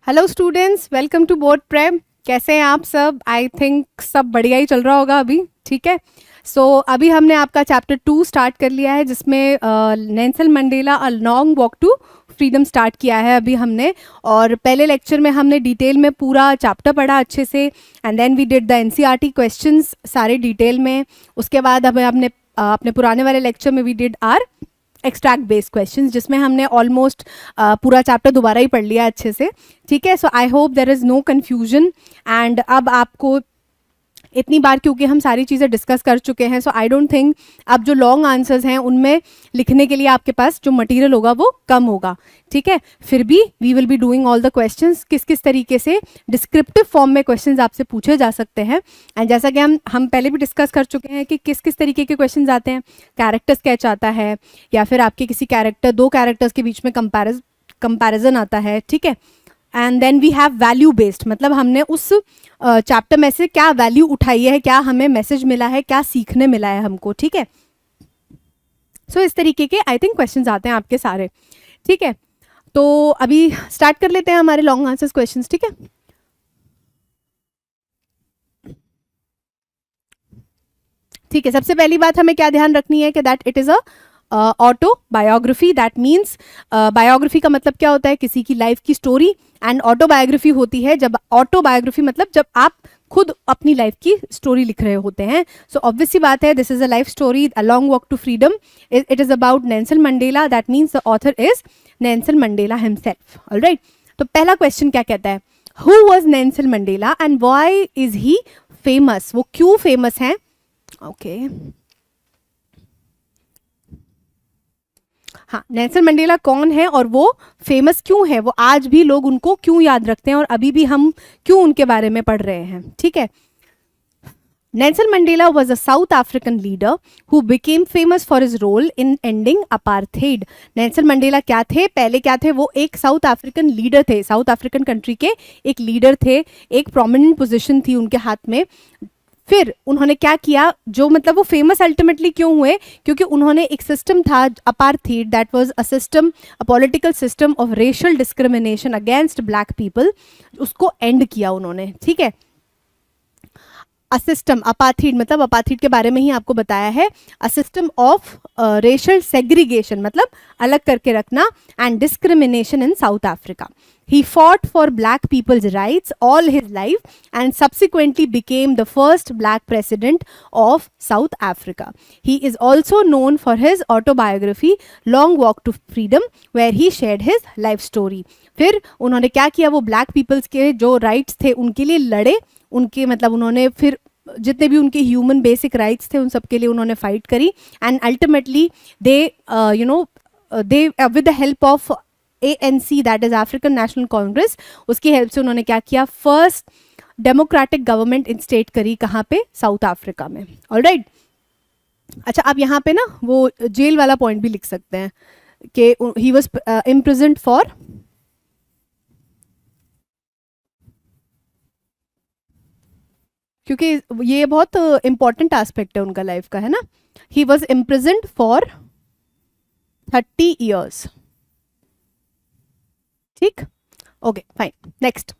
Hello students, welcome to board prep. कैसे हैं आप सब? आई थिंक सब बढ़िया ही चल रहा होगा अभी। ठीक है, सो अभी हमने आपका चैप्टर 2 स्टार्ट कर लिया है, जिसमें Nelson Mandela a long walk to freedom start किया है अभी हमने। और पहले लेक्चर में हमने डिटेल में पूरा चैप्टर पढ़ा अच्छे से, and then we did the NCERT questions सारे डिटेल में। उसके बाद अब हमने अपने पुराने वाले लेक्चर में we did our extract based questions, जिसमें हमने ऑलमोस्ट पूरा चैप्टर दोबारा ही पढ़ लिया अच्छे से। ठीक है, so I hope there is no confusion. And अब आपको इतनी बार क्योंकि हम सारी चीज़ें डिस्कस कर चुके हैं, सो आई डोंट थिंक अब जो लॉन्ग आंसर्स हैं उनमें लिखने के लिए आपके पास जो मटेरियल होगा वो कम होगा। ठीक है, फिर भी we will be doing all the questions, किस किस तरीके से डिस्क्रिप्टिव फॉर्म में क्वेश्चंस आपसे पूछे जा सकते हैं। एंड जैसा कि हम पहले भी डिस्कस कर चुके हैं कि किस किस तरीके के क्वेश्चंस आते हैं। कैरेक्टर स्केच आता है, या फिर आपके किसी दो कैरेक्टर्स के बीच में कंपैरिजन आता है। ठीक है, and then we have value based, मतलब हमने उस चैप्टर में से क्या वैल्यू उठाई है, क्या हमें मैसेज मिला है, क्या सीखने मिला है हमको। ठीक है, सो इस तरीके के आई थिंक क्वेश्चंस आते हैं आपके सारे। ठीक है, तो अभी स्टार्ट कर लेते हैं हमारे लॉन्ग आंसर्स क्वेश्चंस। ठीक है, ठीक है, सबसे पहली बात हमें क्या ध्यान रखनी है कि that it is a autobiography. That means biography का मतलब क्या होता है, किसी की लाइफ की स्टोरी। एंड ऑटोबायोग्राफी होती है जब ऑटोबायोग्राफी मतलब जब आप खुद अपनी लाइफ की स्टोरी लिख रहे होते हैं। सो ऑब्वियस सी बात है, this is a life story, a long walk to freedom. It is about Nelson Mandela. That means the author is Nelson Mandela himself. Alright, तो पहला क्वेश्चन क्या कहता है, who was Nelson Mandela and why is he famous? वो क्यों famous हैं? Okay, हाँ, Nelson Mandela कौन है और वो फेमस क्यों है, वो आज भी लोग उनको क्यों याद रखते हैं और अभी भी हम क्यों उनके बारे में पढ़ रहे हैं। ठीक है, Nelson Mandela was a South African leader who became famous for his role in ending apartheid. Nelson Mandela क्या थे, पहले क्या थे? वो एक साउथ अफ्रीकन लीडर थे, साउथ अफ्रीकन कंट्री के एक लीडर थे, एक प्रोमिनेंट पोजीशन थी उनके हाथ में। फिर उन्होंने क्या किया, जो मतलब वो फेमस अल्टीमेटली क्यों हुए, क्योंकि उन्होंने एक सिस्टम था apartheid, that was a system, a political system of racial discrimination against black people, उसको एंड किया उन्होंने। ठीक है, अ सिस्टम, अपार्थाइड मतलब अपार्थाइड के बारे में ही आपको बताया है, a system of racial segregation मतलब अलग करके रखना, and discrimination in South Africa. He fought for black people's rights all his life and subsequently became the first black president of South Africa. He is also known for his autobiography Long Walk to Freedom, where he shared his life story. फिर उन्होंने क्या किया, वो black peoples के जो rights थे उनके लिए लड़े, उनके मतलब उन्होंने फिर जितने भी उनके ह्यूमन बेसिक राइट्स थे उन सब के लिए उन्होंने फाइट करी। And ultimately they they with the help of ANC, that is African national Congress, उसकी हेल्प से उन्होंने क्या किया, फर्स्ट डेमोक्रेटिक गवर्नमेंट इंस्टेट करी। कहाँ पे? साउथ अफ्रीका में। ऑलराइट, अच्छा, आप यहाँ पे ना वो जेल वाला पॉइंट भी लिख सकते हैं कि ही वाज इम्प्रिजन्ड फॉर, क्योंकि ये बहुत इंपॉर्टेंट एस्पेक्ट है उनका लाइफ का, है ना। He was imprisoned for 30 years। ठीक, okay fine, next,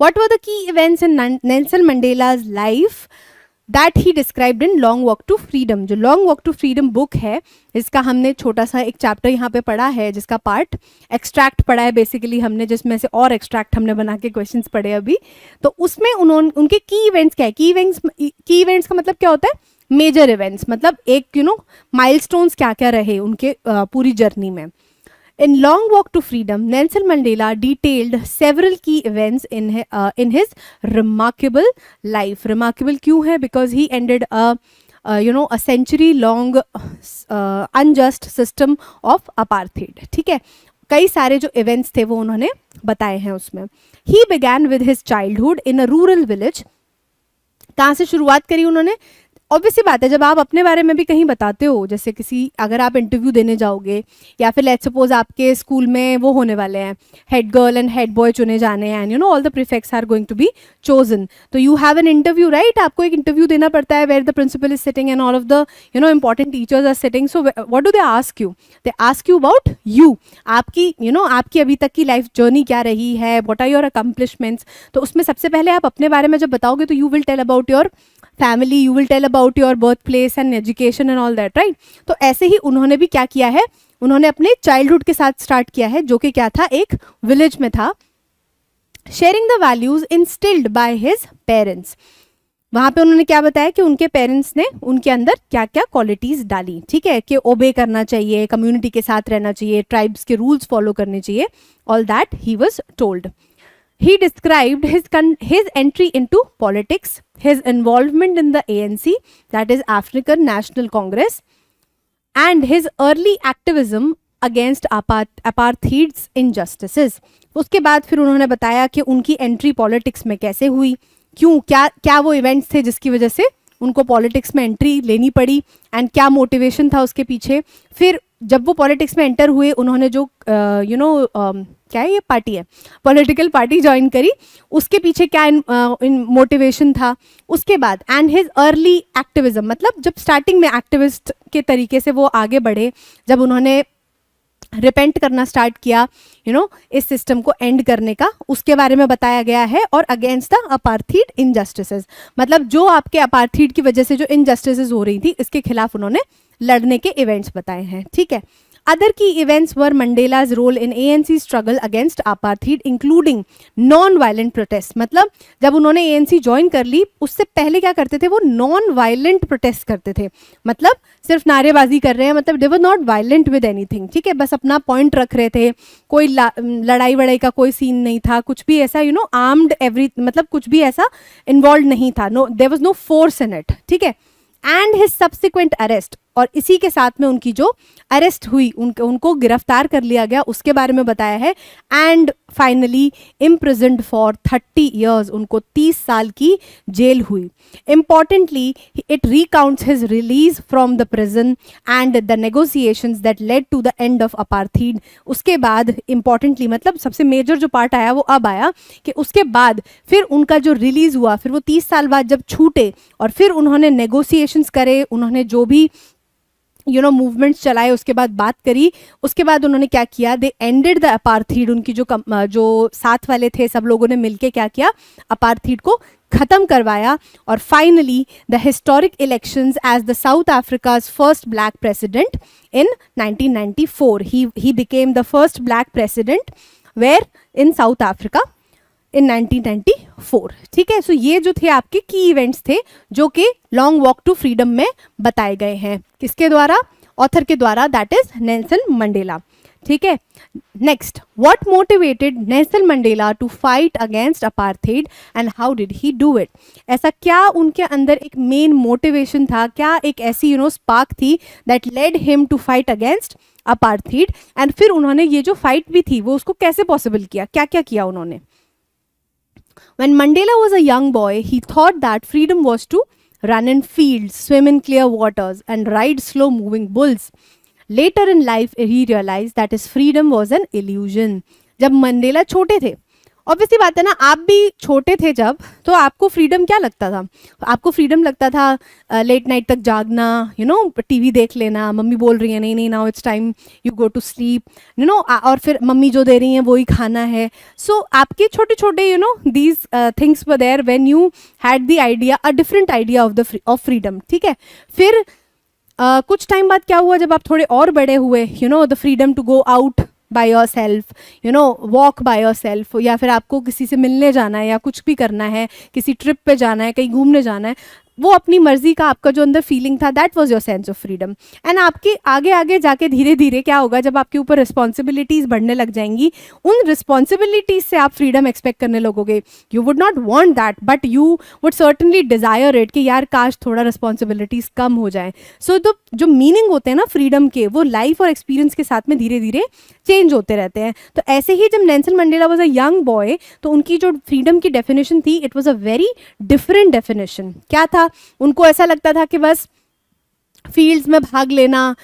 what were the key events in Nelson Mandela's life that he described in Long Walk to Freedom? जो Long Walk to Freedom book है, इसका हमने छोटा सा एक चैप्टर यहाँ पे पढ़ा है, जिसका पार्ट एक्सट्रैक्ट पढ़ा है बेसिकली हमने, जिसमें से और एक्सट्रैक्ट हमने बना के क्वेश्चंस पढ़े अभी। तो उसमें उनके की इवेंट्स क्या है, की इवेंट्स का मतलब क्या होता है, मेजर इवेंट्स, मतलब एक माइलस्टोन्स क्या क्या रहे उनके पूरी जर्नी में। In Long Walk to Freedom, Nelson Mandela detailed several key events in his remarkable life. Remarkable क्यों है? Because he ended a century-long unjust system of apartheid. ठीक है, कई सारे जो events थे वो उन्होंने बताए हैं उसमें। He began with his childhood in a rural village. कहाँ से शुरुआत करी उन्होंने? ऑब्वियसली बात है, जब आप अपने बारे में भी कहीं बताते हो, जैसे किसी अगर आप इंटरव्यू देने जाओगे या फिर लेट्स सपोज आपके स्कूल में वो होने वाले हैं, head girl and head boy चुने जाने हैं, and you know all the prefects are going to be chosen, तो you have an interview right, आपको एक इंटरव्यू देना पड़ता है where the principal is sitting and all of the you know important teachers are sitting. So what do they ask you? They ask you about you, आपकी you know आपकी अभी तक की लाइफ जर्नी क्या रही है, व्हाट आर योर अकम्पलिशमेंट्स. तो उसमें सबसे पहले आप अपने बारे में जब बताओगे तो you will tell about your family, you will tell about your birth place and education and all that, right. तो ऐसे ही उन्होंने भी क्या किया है, उन्होंने अपने चाइल्डहुड के साथ स्टार्ट किया है, जो कि क्या था, एक विलेज में था. Sharing the values instilled by his parents, वहाँ पे उन्होंने क्या बताया कि उनके पेरेंट्स ने उनके अंदर क्या क्या क्वालिटीज़ डाली, ठीक है, कि ओबे करना चाहिए, कम्युनिटी के साथ रहना चाहिए, ट्राइब्स के रूल्स फॉलो करने चाहिए, all that he was told. He described his entry into politics, his involvement in the ANC, that is African National Congress, and his early activism against apartheid's injustices. उसके बाद फिर उन्होंने बताया कि उनकी एंट्री पॉलिटिक्स में कैसे हुई, क्यों, क्या वो इवेंट्स थे जिसकी वजह से उनको पॉलिटिक्स में एंट्री लेनी पड़ी, एंड क्या मोटिवेशन था उसके पीछे. फिर जब वो पॉलिटिक्स में एंटर हुए, उन्होंने जो यू नो क्या है, ये पार्टी है, पॉलिटिकल पार्टी ज्वाइन करी, उसके पीछे क्या मोटिवेशन था. उसके बाद एंड हिज अर्ली एक्टिविज्म, मतलब जब स्टार्टिंग में एक्टिविस्ट के तरीके से वो आगे बढ़े, जब उन्होंने रिपेंट करना स्टार्ट किया यू नो इस सिस्टम को एंड करने का, उसके बारे में बताया गया है. और अगेंस्ट द अपार्थीड इनजस्टिसेस, मतलब जो आपके अपार्थीड की वजह से जो इनजस्टिसेस हो रही थी, इसके खिलाफ उन्होंने लड़ने के इवेंट्स बताए हैं, ठीक है. Other key events were Mandela's role in ANC struggle against apartheid, including non-violent protest. मतलब जब उन्होंने ANC ज्वाइन कर ली, उससे पहले क्या करते थे, वो non-violent protest करते थे, मतलब सिर्फ नारेबाजी कर रहे हैं, मतलब they were not violent with anything, ठीक है, बस अपना पॉइंट रख रहे थे, कोई लड़ाई वड़ाई का कोई सीन नहीं था, कुछ भी ऐसा यू नो आर्म्ड मतलब कुछ भी ऐसा इन्वॉल्व नहीं था, no there was no force in it, ठीक है. एंड हिज सब्सिक्वेंट अरेस्ट, और इसी के साथ में उनकी जो अरेस्ट हुई, उनको गिरफ्तार कर लिया गया, उसके बारे में बताया है. And finally imprisoned for 30 years, उनको 30 साल की जेल हुई. Importantly it recounts his release from the prison and the negotiations that led to the end of apartheid. उसके बाद इम्पॉर्टेंटली, मतलब सबसे मेजर जो पार्ट आया वो अब आया कि उसके बाद फिर उनका जो रिलीज हुआ, फिर वो 30 साल बाद जब छूटे, और फिर उन्होंने नेगोशिएशंस करे, उन्होंने जो भी यू नो मूवमेंट्स चलाए, उसके बाद बात करी, उसके बाद उन्होंने क्या किया, दे एंडेड द अपार्थीड. उनकी जो साथ वाले थे, सब लोगों ने मिलके क्या किया, अपार्थीड को खत्म करवाया. और finally the historic elections as the South Africa's first black president in 1994, he became the first black president where in South Africa in 1994, ठीक है. सो ये जो थे आपके की इवेंट्स थे, जो कि लॉन्ग वॉक टू फ्रीडम में बताए गए हैं, किसके द्वारा, ऑथर के द्वारा, दैट इज नेल्सन मंडेला, ठीक है. Next, what motivated Nelson Mandela to fight against apartheid and how did he do it. ऐसा क्या उनके अंदर एक मेन मोटिवेशन था, क्या एक ऐसी यू नो स्पार्क थी that led him to fight against apartheid, and फिर उन्होंने ये जो फाइट भी थी वो उसको कैसे पॉसिबल किया, क्या क्या किया उन्होंने. When Mandela was a young boy, he thought that freedom was to run in fields, swim in clear waters, and ride slow-moving bulls. Later in life, he realized that his freedom was an illusion. जब Mandela छोटे थे, obviously बात है ना, आप भी छोटे थे जब, तो आपको फ्रीडम क्या लगता था, आपको फ्रीडम लगता था लेट नाइट तक जागना, यू नो टीवी देख लेना, मम्मी बोल रही है नहीं नहीं now it's time you go to sleep, you know, और फिर मम्मी जो दे रही हैं वो ही खाना है. सो आपके छोटे छोटे you know these things were there when you had the idea, a different idea of freedom, ठीक है. फिर कुछ टाइम बाद क्या हुआ, जब आप थोड़े और बड़े हुए, you know the freedom to go out by yourself, you know walk by yourself, या फिर आपको किसी से मिलने जाना है या कुछ भी करना है, किसी ट्रिप पे जाना है, कहीं घूमने जाना है, वो अपनी मर्जी का आपका जो अंदर फीलिंग था, that was your sense of freedom. And आपके आगे आगे जाके धीरे धीरे क्या होगा, जब आपके ऊपर रिस्पॉन्सिबिलिटीज़ बढ़ने लग जाएंगी, उन रिस्पॉन्सिबिलिटीज़ से आप फ्रीडम एक्सपेक्ट करने लगोगे. You would not want that, but you would certainly desire it कि यार काश थोड़ा रिस्पॉन्सिबिलिटीज़ कम हो जाए. सो तो जो मीनिंग होते हैं ना फ्रीडम के, वो लाइफ और एक्सपीरियंस के साथ में धीरे धीरे चेंज होते रहते हैं. तो ऐसे ही जब Nelson Mandela was a young boy, तो उनकी जो फ्रीडम की डेफिनेशन थी, it was a very different definition. क्या था, उनको ऐसा लगता था कि बस फील्ड्स में भाग लेना,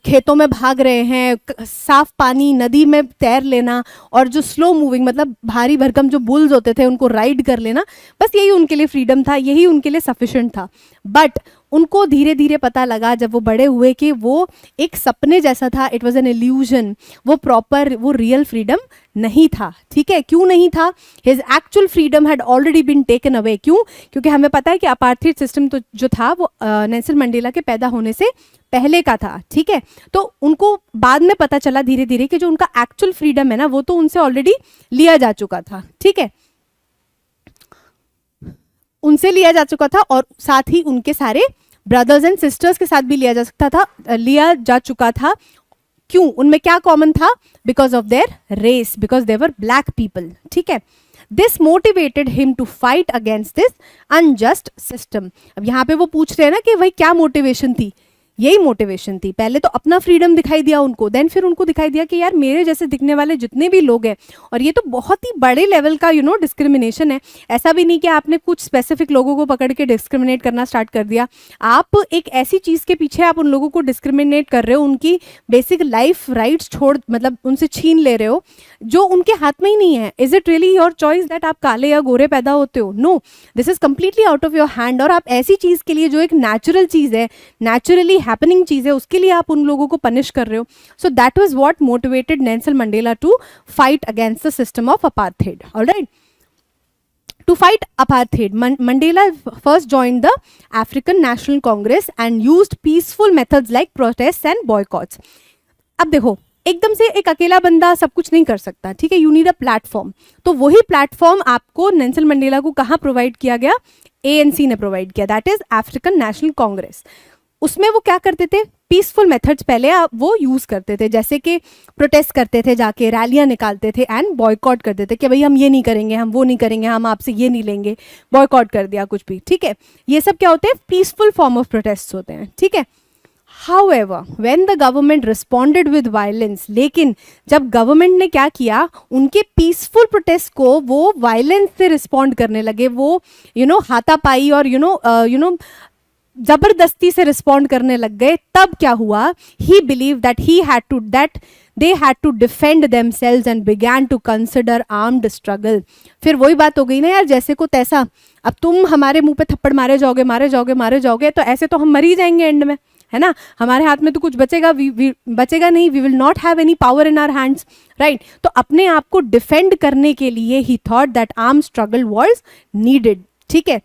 खेतों में भाग रहे हैं, साफ पानी नदी में तैर लेना, और जो स्लो मूविंग मतलब भारी भरकम जो बुल्स होते थे उनको राइड कर लेना, बस यही उनके लिए फ्रीडम था, यही उनके लिए सफिशिएंट था। बट उनको धीरे धीरे पता लगा जब वो बड़े हुए कि वो एक सपने जैसा था, इट वॉज एन इल्यूजन, वो प्रॉपर वो रियल फ्रीडम नहीं था। ठीक है, क्यों नहीं था? His actual freedom had already been taken away. क्यों? क्योंकि हमें पता है कि अपार्थाइड सिस्टम तो जो था वो नेल्सन मंडेला के पैदा होने से पहले का था। ठीक है, तो उनको बाद में पता चला धीरे धीरे कि जो उनका एक्चुअल फ्रीडम है ना वो तो उनसे ऑलरेडी लिया जा चुका था। ठीक है, उनसे लिया जा चुका था और साथ ही उनके सारे ब्रदर्स एंड सिस्टर्स के साथ भी लिया जा चुका था। क्यों? उनमें क्या कॉमन था? Because of their race, because they were black people. ठीक है, this motivated him to fight against this unjust system. अब यहाँ पे वो पूछ रहे हैं ना कि भाई क्या मोटिवेशन थी? यही मोटिवेशन थी। पहले तो अपना फ्रीडम दिखाई दिया उनको, देन फिर उनको दिखाई दिया कि यार मेरे जैसे दिखने वाले जितने भी लोग हैं, और ये तो बहुत ही बड़े लेवल का डिस्क्रिमिनेशन है। ऐसा भी नहीं कि आपने कुछ स्पेसिफिक लोगों को पकड़ के डिस्क्रिमिनेट करना स्टार्ट कर दिया, आप एक ऐसी चीज़ के पीछे आप उन लोगों को डिस्क्रिमिनेट कर रहे हो, उनकी बेसिक लाइफ राइट्स छोड़ मतलब उनसे छीन ले रहे हो जो उनके हाथ में ही नहीं है। Is it really your choice that आप काले या गोरे पैदा होते हो? No, this is completely out of your hand. और आप ऐसी चीज़ के लिए जो एक नेचुरल चीज़ है, नेचुरली हैपनिंग चीज़ है, उसके लिए आप उन लोगों को पनिश कर रहे हो। So that was what motivated Nelson Mandela to fight against the system of apartheid. Alright, to fight apartheid, Mandela first joined the African National Congress and used peaceful methods like protests and boycotts. अब देखो, एकदम से एक अकेला बंदा सब कुछ नहीं कर सकता। ठीक है, यू नीड अ प्लेटफॉर्म। तो वही प्लेटफॉर्म आपको नेल्सन मंडेला को कहाँ प्रोवाइड किया गया? ANC ने प्रोवाइड किया, that is African national Congress. उसमें वो क्या करते थे? पीसफुल मेथड्स पहले वो यूज़ करते थे, जैसे कि प्रोटेस्ट करते थे, जाके रैलियां निकालते थे, एंड बॉयकॉट करते थे कि भाई हम ये नहीं करेंगे, हम वो नहीं करेंगे, हम आपसे ये नहीं लेंगे, बॉयकॉट कर दिया कुछ भी। ठीक है, ये सब क्या होते हैं? पीसफुल फॉर्म ऑफ प्रोटेस्ट होते हैं। ठीक है, However, when the government responded with violence, लेकिन जब गवर्नमेंट ने क्या किया, उनके पीसफुल प्रोटेस्ट को वो वायलेंस से रिस्पॉन्ड करने लगे, वो हाथापाई और जबरदस्ती से रिस्पॉन्ड करने लग गए, तब क्या हुआ? ही believe that they had to defend themselves and began to consider armed struggle. फिर वही बात हो गई ना यार, जैसे को तैसा। अब तुम हमारे मुंह पे थप्पड़ मारे जाओगे तो ऐसे तो हम मर ही जाएंगे एंड में, है ना? हमारे हाथ में तो कुछ बचेगा नहीं, we will not have any power in our hands, right? तो अपने आप को डिफेंड करने के लिए ही thought that arm struggle was needed. ठीक है,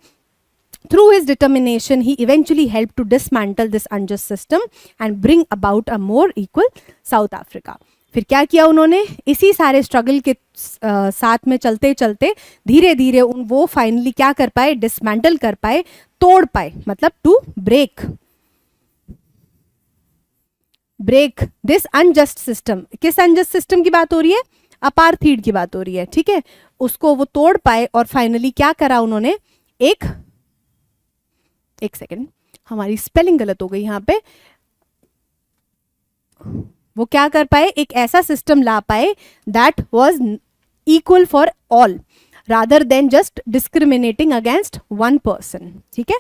through his determination he eventually helped to dismantle this unjust system and bring about a more equal South Africa. फिर क्या किया उन्होंने? इसी सारे स्ट्रगल के साथ में चलते चलते धीरे धीरे वो फाइनली क्या कर पाए? डिसमेंटल कर पाए, तोड़ पाए, मतलब to break this unjust system. किस अनजस्ट सिस्टम की बात हो रही है? अपार्थाइड की बात हो रही है। ठीक है, उसको वो तोड़ पाए और फाइनली क्या करा उन्होंने? एक सेकेंड, हमारी स्पेलिंग गलत हो गई यहाँ पे। वो क्या कर पाए? एक ऐसा सिस्टम ला पाए that was equal for all rather than just discriminating against one person. ठीक है,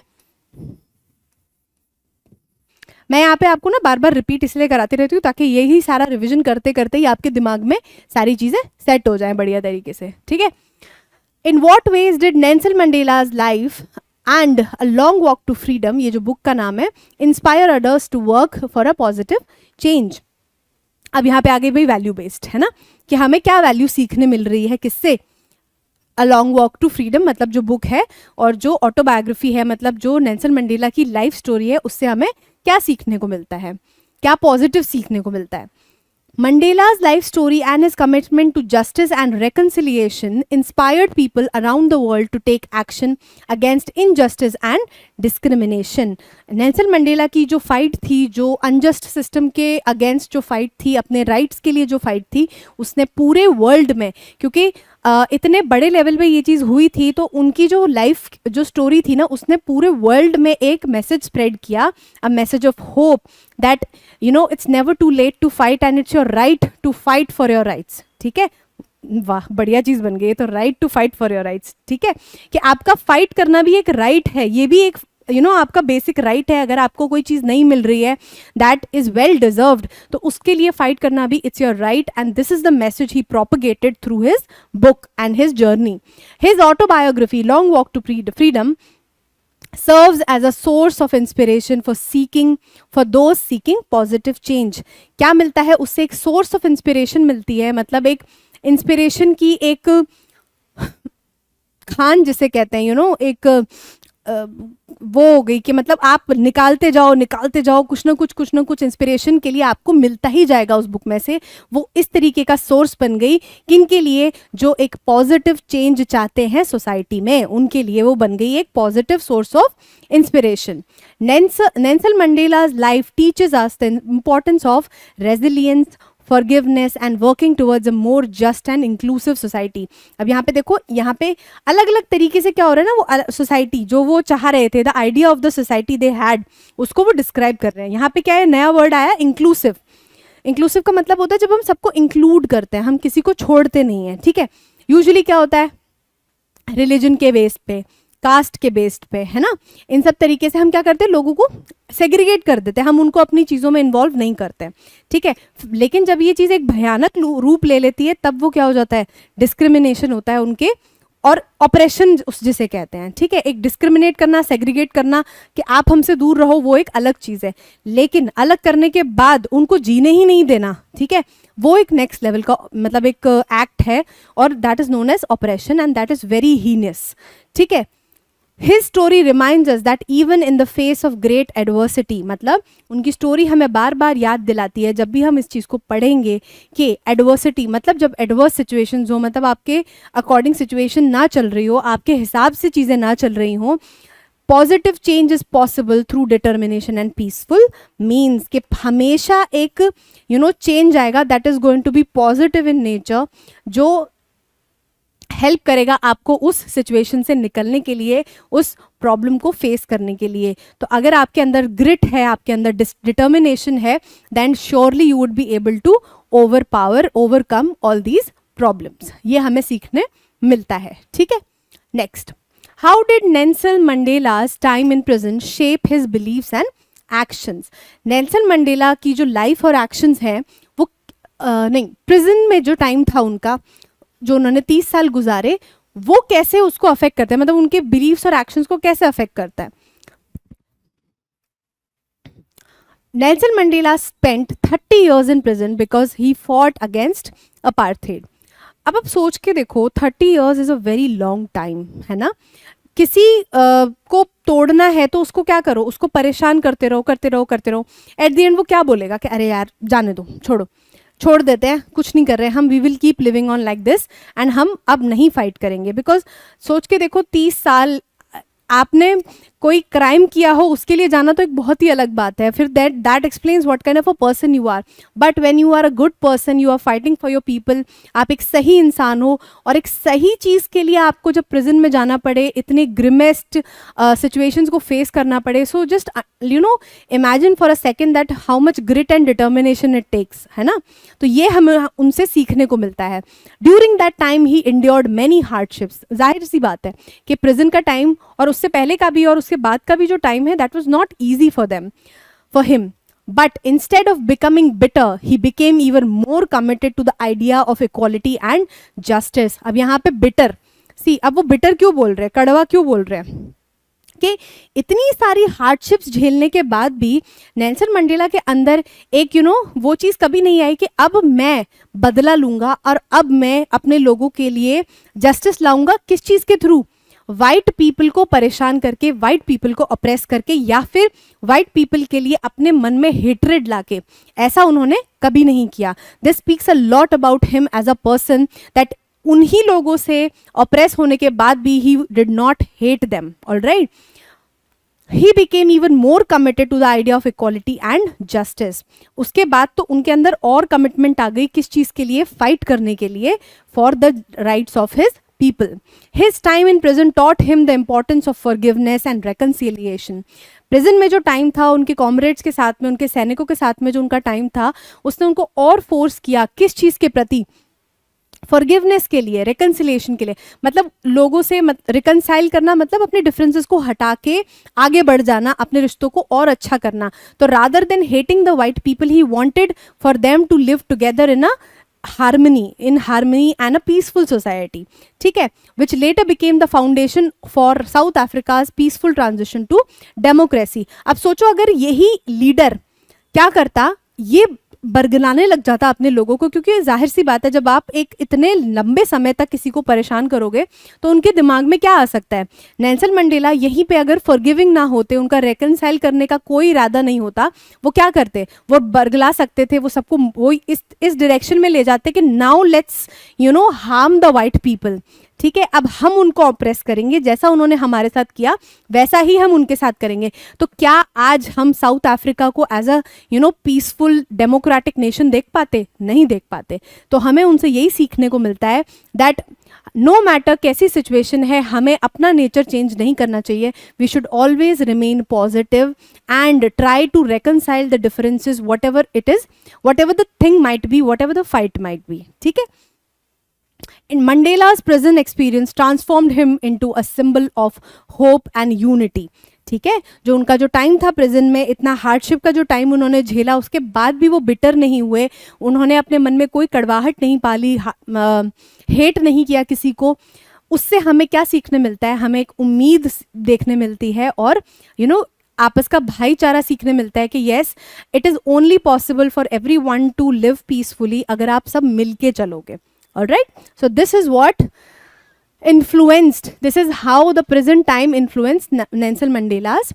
मैं यहाँ पे आपको ना बार बार रिपीट इसलिए कराती रहती हूँ ताकि यही सारा रिवीजन करते करते ही आपके दिमाग में सारी चीजें सेट हो जाएं बढ़िया तरीके से। ठीक है, in what ways did Nelson Mandela's life and a long walk to freedom, ये जो बुक का नाम है, inspire others to work for a positive change. अब यहाँ पे आगे भाई वैल्यू बेस्ड है ना, कि हमें क्या वैल्यू सीखने मिल रही है, किससे? A long walk to freedom मतलब जो बुक है और जो ऑटोबायोग्राफी है, मतलब जो नेल्सन मंडेला की लाइफ स्टोरी है, उससे हमें क्या सीखने को मिलता है, क्या पॉजिटिव सीखने को मिलता है? Mandela's life story and his commitment to justice and reconciliation inspired people around the world to take action against injustice and discrimination. Nelson Mandela की जो फाइट थी, जो अनजस्ट सिस्टम के अगेंस्ट जो फाइट थी, अपने राइट्स के लिए जो फाइट थी, उसने पूरे वर्ल्ड में, क्योंकि इतने बड़े लेवल पे ये चीज़ हुई थी, तो उनकी जो लाइफ जो स्टोरी थी ना, उसने पूरे वर्ल्ड में एक मैसेज स्प्रेड किया, a message of hope that it's never too late to fight and it's your right to fight for your rights. ठीक है, वाह बढ़िया चीज़ बन गई है, तो right to fight for your rights. ठीक है, कि आपका फाइट करना भी एक राइट है, ये भी एक आपका बेसिक राइट है, अगर आपको कोई चीज़ नहीं मिल रही है दैट इज़ वेल डिजर्व्ड, तो उसके लिए फाइट करना भी it's your right, and this is the message he propagated through his book and his journey. His autobiography long walk to freedom serves as a source of inspiration for those seeking positive change. क्या मिलता है उससे? एक source of inspiration मिलती है, मतलब एक inspiration की एक खान जिसे कहते हैं, एक वो हो गई कि मतलब आप निकालते जाओ कुछ ना कुछ इंस्पिरेशन के लिए आपको मिलता ही जाएगा उस बुक में से. वो इस तरीके का सोर्स बन गई किनके लिए? जो एक पॉजिटिव चेंज चाहते हैं सोसाइटी में, उनके लिए वो बन गई एक positive source of inspiration. Nelson Mandela's life teaches us the importance of resilience, forgiveness and working towards a more just and inclusive society. अब यहाँ पे देखो, यहाँ पे अलग अलग तरीके से क्या हो रहा है ना, वो सोसाइटी जो वो चाह रहे थे, the idea of the society they had, उसको वो डिस्क्राइब कर रहे हैं. यहाँ पे क्या है, नया वर्ड आया, इंक्लूसिव. इंक्लूसिव का मतलब होता है जब हम सबको इंक्लूड करते हैं, हम किसी को छोड़ते नहीं हैं. ठीक है, यूजुअली क्या होता है, रिलीजन के बेस पे, कास्ट के बेस्ड पे, है ना, इन सब तरीके से हम क्या करते हैं, लोगों को सेग्रीगेट कर देते हैं, हम उनको अपनी चीज़ों में इन्वॉल्व नहीं करते हैं. ठीक है, लेकिन जब ये चीज़ एक भयानक रूप ले लेती है तब वो क्या हो जाता है, डिस्क्रिमिनेशन होता है उनके, और ऑपरेशन उस जिसे कहते हैं. ठीक है, एक डिस्क्रिमिनेट करना, सेग्रीगेट करना कि आप हमसे दूर रहो, वो एक अलग चीज़ है, लेकिन अलग करने के बाद उनको जीने ही नहीं देना, ठीक है, वो एक नेक्स्ट लेवल का मतलब एक एक्ट है, और that is known as oppression, and that is very heinous. ठीक है, His story reminds us that even in the face of great adversity, मतलब उनकी स्टोरी हमें बार बार याद दिलाती है जब भी हम इस चीज़ को पढ़ेंगे कि एडवर्सिटी मतलब जब एडवर्स सिचुएशंस हो, मतलब आपके अकॉर्डिंग सिचुएशन ना चल रही हो, आपके हिसाब से चीज़ें ना चल रही हो, positive change is possible through determination and peaceful means कि हमेशा एक चेंज आएगा that is going to be positive in nature, जो हेल्प करेगा आपको उस सिचुएशन से निकलने के लिए, उस प्रॉब्लम को फेस करने के लिए. तो अगर आपके अंदर ग्रिट है, आपके अंदर डिटर्मिनेशन है, then surely you would be able to overcome all these problems. ये हमें सीखने मिलता है. ठीक है, next, how did Nelson Mandela's time in prison shape his beliefs and actions. Nelson Mandela की जो लाइफ और एक्शंस हैं वो प्रिजन में जो टाइम था उनका, जो उन्होंने 30 साल गुजारे, वो कैसे उसको अफेक्ट करते हैं, मतलब उनके बिलीव्स और एक्शंस को कैसे अफेक्ट करता है. Nelson Mandela spent 30 years in prison because he fought against apartheid. अब आप सोच के देखो, 30 years is a very long time, है ना. किसी को तोड़ना है तो उसको क्या करो, उसको परेशान करते रहो. एट द एंड वो क्या बोलेगा कि अरे यार जाने दो, छोड़ देते हैं, कुछ नहीं कर रहे हम, we will keep living on like this, and हम अब नहीं फाइट करेंगे. बिकॉज सोच के देखो, 30 साल आपने कोई क्राइम किया हो उसके लिए जाना तो एक बहुत ही अलग बात है, फिर that explains what kind of a person you are. But when you are a good person, you are fighting for your people, आप एक सही इंसान हो, और एक सही चीज़ के लिए आपको जब प्रिजन में जाना पड़े, इतने ग्रिमेस्ट सिचुएशंस को फेस करना पड़े, so just imagine for a second that how much grit and determination it takes, है ना. तो ये हमें उनसे सीखने को मिलता है. During that time he endured many hardships. जाहिर सी बात है कि प्रिजन का टाइम और उससे पहले का भी और उसके बाद का भी जो टाइम है, that was not easy for him. But instead of becoming bitter, he became even more committed to the idea of equality and justice. अब यहाँ पे bitter, see, अब वो bitter क्यों बोल रहे हैं, कड़वा क्यों बोल रहे हैं, कि इतनी सारी हार्डशिप्स झेलने के बाद भी नेल्सन मंडेला के अंदर एक वो चीज़ कभी नहीं आई कि अब मैं बदला लूँगा और अब मैं अपने लोगों के लिए जस्टिस लाऊंगा. किस चीज़ के थ्रू? वाइट पीपल को परेशान करके, वाइट पीपल को अप्रेस करके, या फिर वाइट पीपल के लिए अपने मन में हेट्रेड लाके. ऐसा उन्होंने कभी नहीं किया. This speaks a lot about him as a person, that उन्हीं लोगों से अप्रेस होने के बाद भी he did not hate them. Alright, he became even more committed to the idea of equality and justice. उसके बाद तो उनके अंदर और कमिटमेंट आ गई, किस चीज़ के लिए? फाइट करने के लिए, for the rights of his people. His time in prison taught him the importance of forgiveness and reconciliation. Prison में जो टाइम था, उनके कॉमरेड्स के साथ में, उनके सैनिकों के साथ में जो उनका टाइम था, उसने उनको और फोर्स किया किस चीज़ के प्रति? फॉरगिवनेस के लिए, रिकन्सिलिएशन के लिए, मतलब लोगों से रिकन्साइल करना मतलब अपने डिफरेंसेस को हटा के आगे बढ़ जाना, अपने रिश्तों को और अच्छा करना. तो rather than hating the white people he wanted for them to live together in a harmony and a peaceful society. ठीक है, which later became the foundation for South Africa's peaceful transition to democracy. अब सोचो अगर यही leader क्या करता, ये बरगलाने लग जाता अपने लोगों को, क्योंकि जाहिर सी बात है जब आप एक इतने लंबे समय तक किसी को परेशान करोगे तो उनके दिमाग में क्या आ सकता है. नेल्सन मंडेला यहीं पे अगर फॉरगिविंग ना होते, उनका रेकनसाइल करने का कोई इरादा नहीं होता, वो क्या करते, वो बरगला सकते थे, वो सबको वो इस डायरेक्शन में ले जाते कि now let's harm the white people. ठीक है, अब हम उनको ऑप्रेस करेंगे, जैसा उन्होंने हमारे साथ किया वैसा ही हम उनके साथ करेंगे. तो क्या आज हम साउथ अफ्रीका को as a peaceful democratic nation देख पाते? नहीं देख पाते. तो हमें उनसे यही सीखने को मिलता है दैट नो मैटर कैसी सिचुएशन है, हमें अपना नेचर चेंज नहीं करना चाहिए. We should always remain positive and try to reconcile the differences, whatever it is, whatever the thing might be, whatever the fight might be. ठीक है. In Mandela's prison experience transformed him into a symbol of hope and unity. ठीक है, जो उनका जो time था prison में, इतना हार्डशिप का जो टाइम उन्होंने झेला, उसके बाद भी वो बिटर नहीं हुए, उन्होंने अपने मन में कोई कड़वाहट नहीं पाली, हेट नहीं किया किसी को. उससे हमें क्या सीखने मिलता है? हमें एक उम्मीद देखने मिलती है और आपस का भाईचारा सीखने मिलता है कि yes, it is only possible for every one two live peacefully अगर आप सब मिल के चलोगे. All right, so this is what influenced, this is how the present time influenced Nelson Mandela's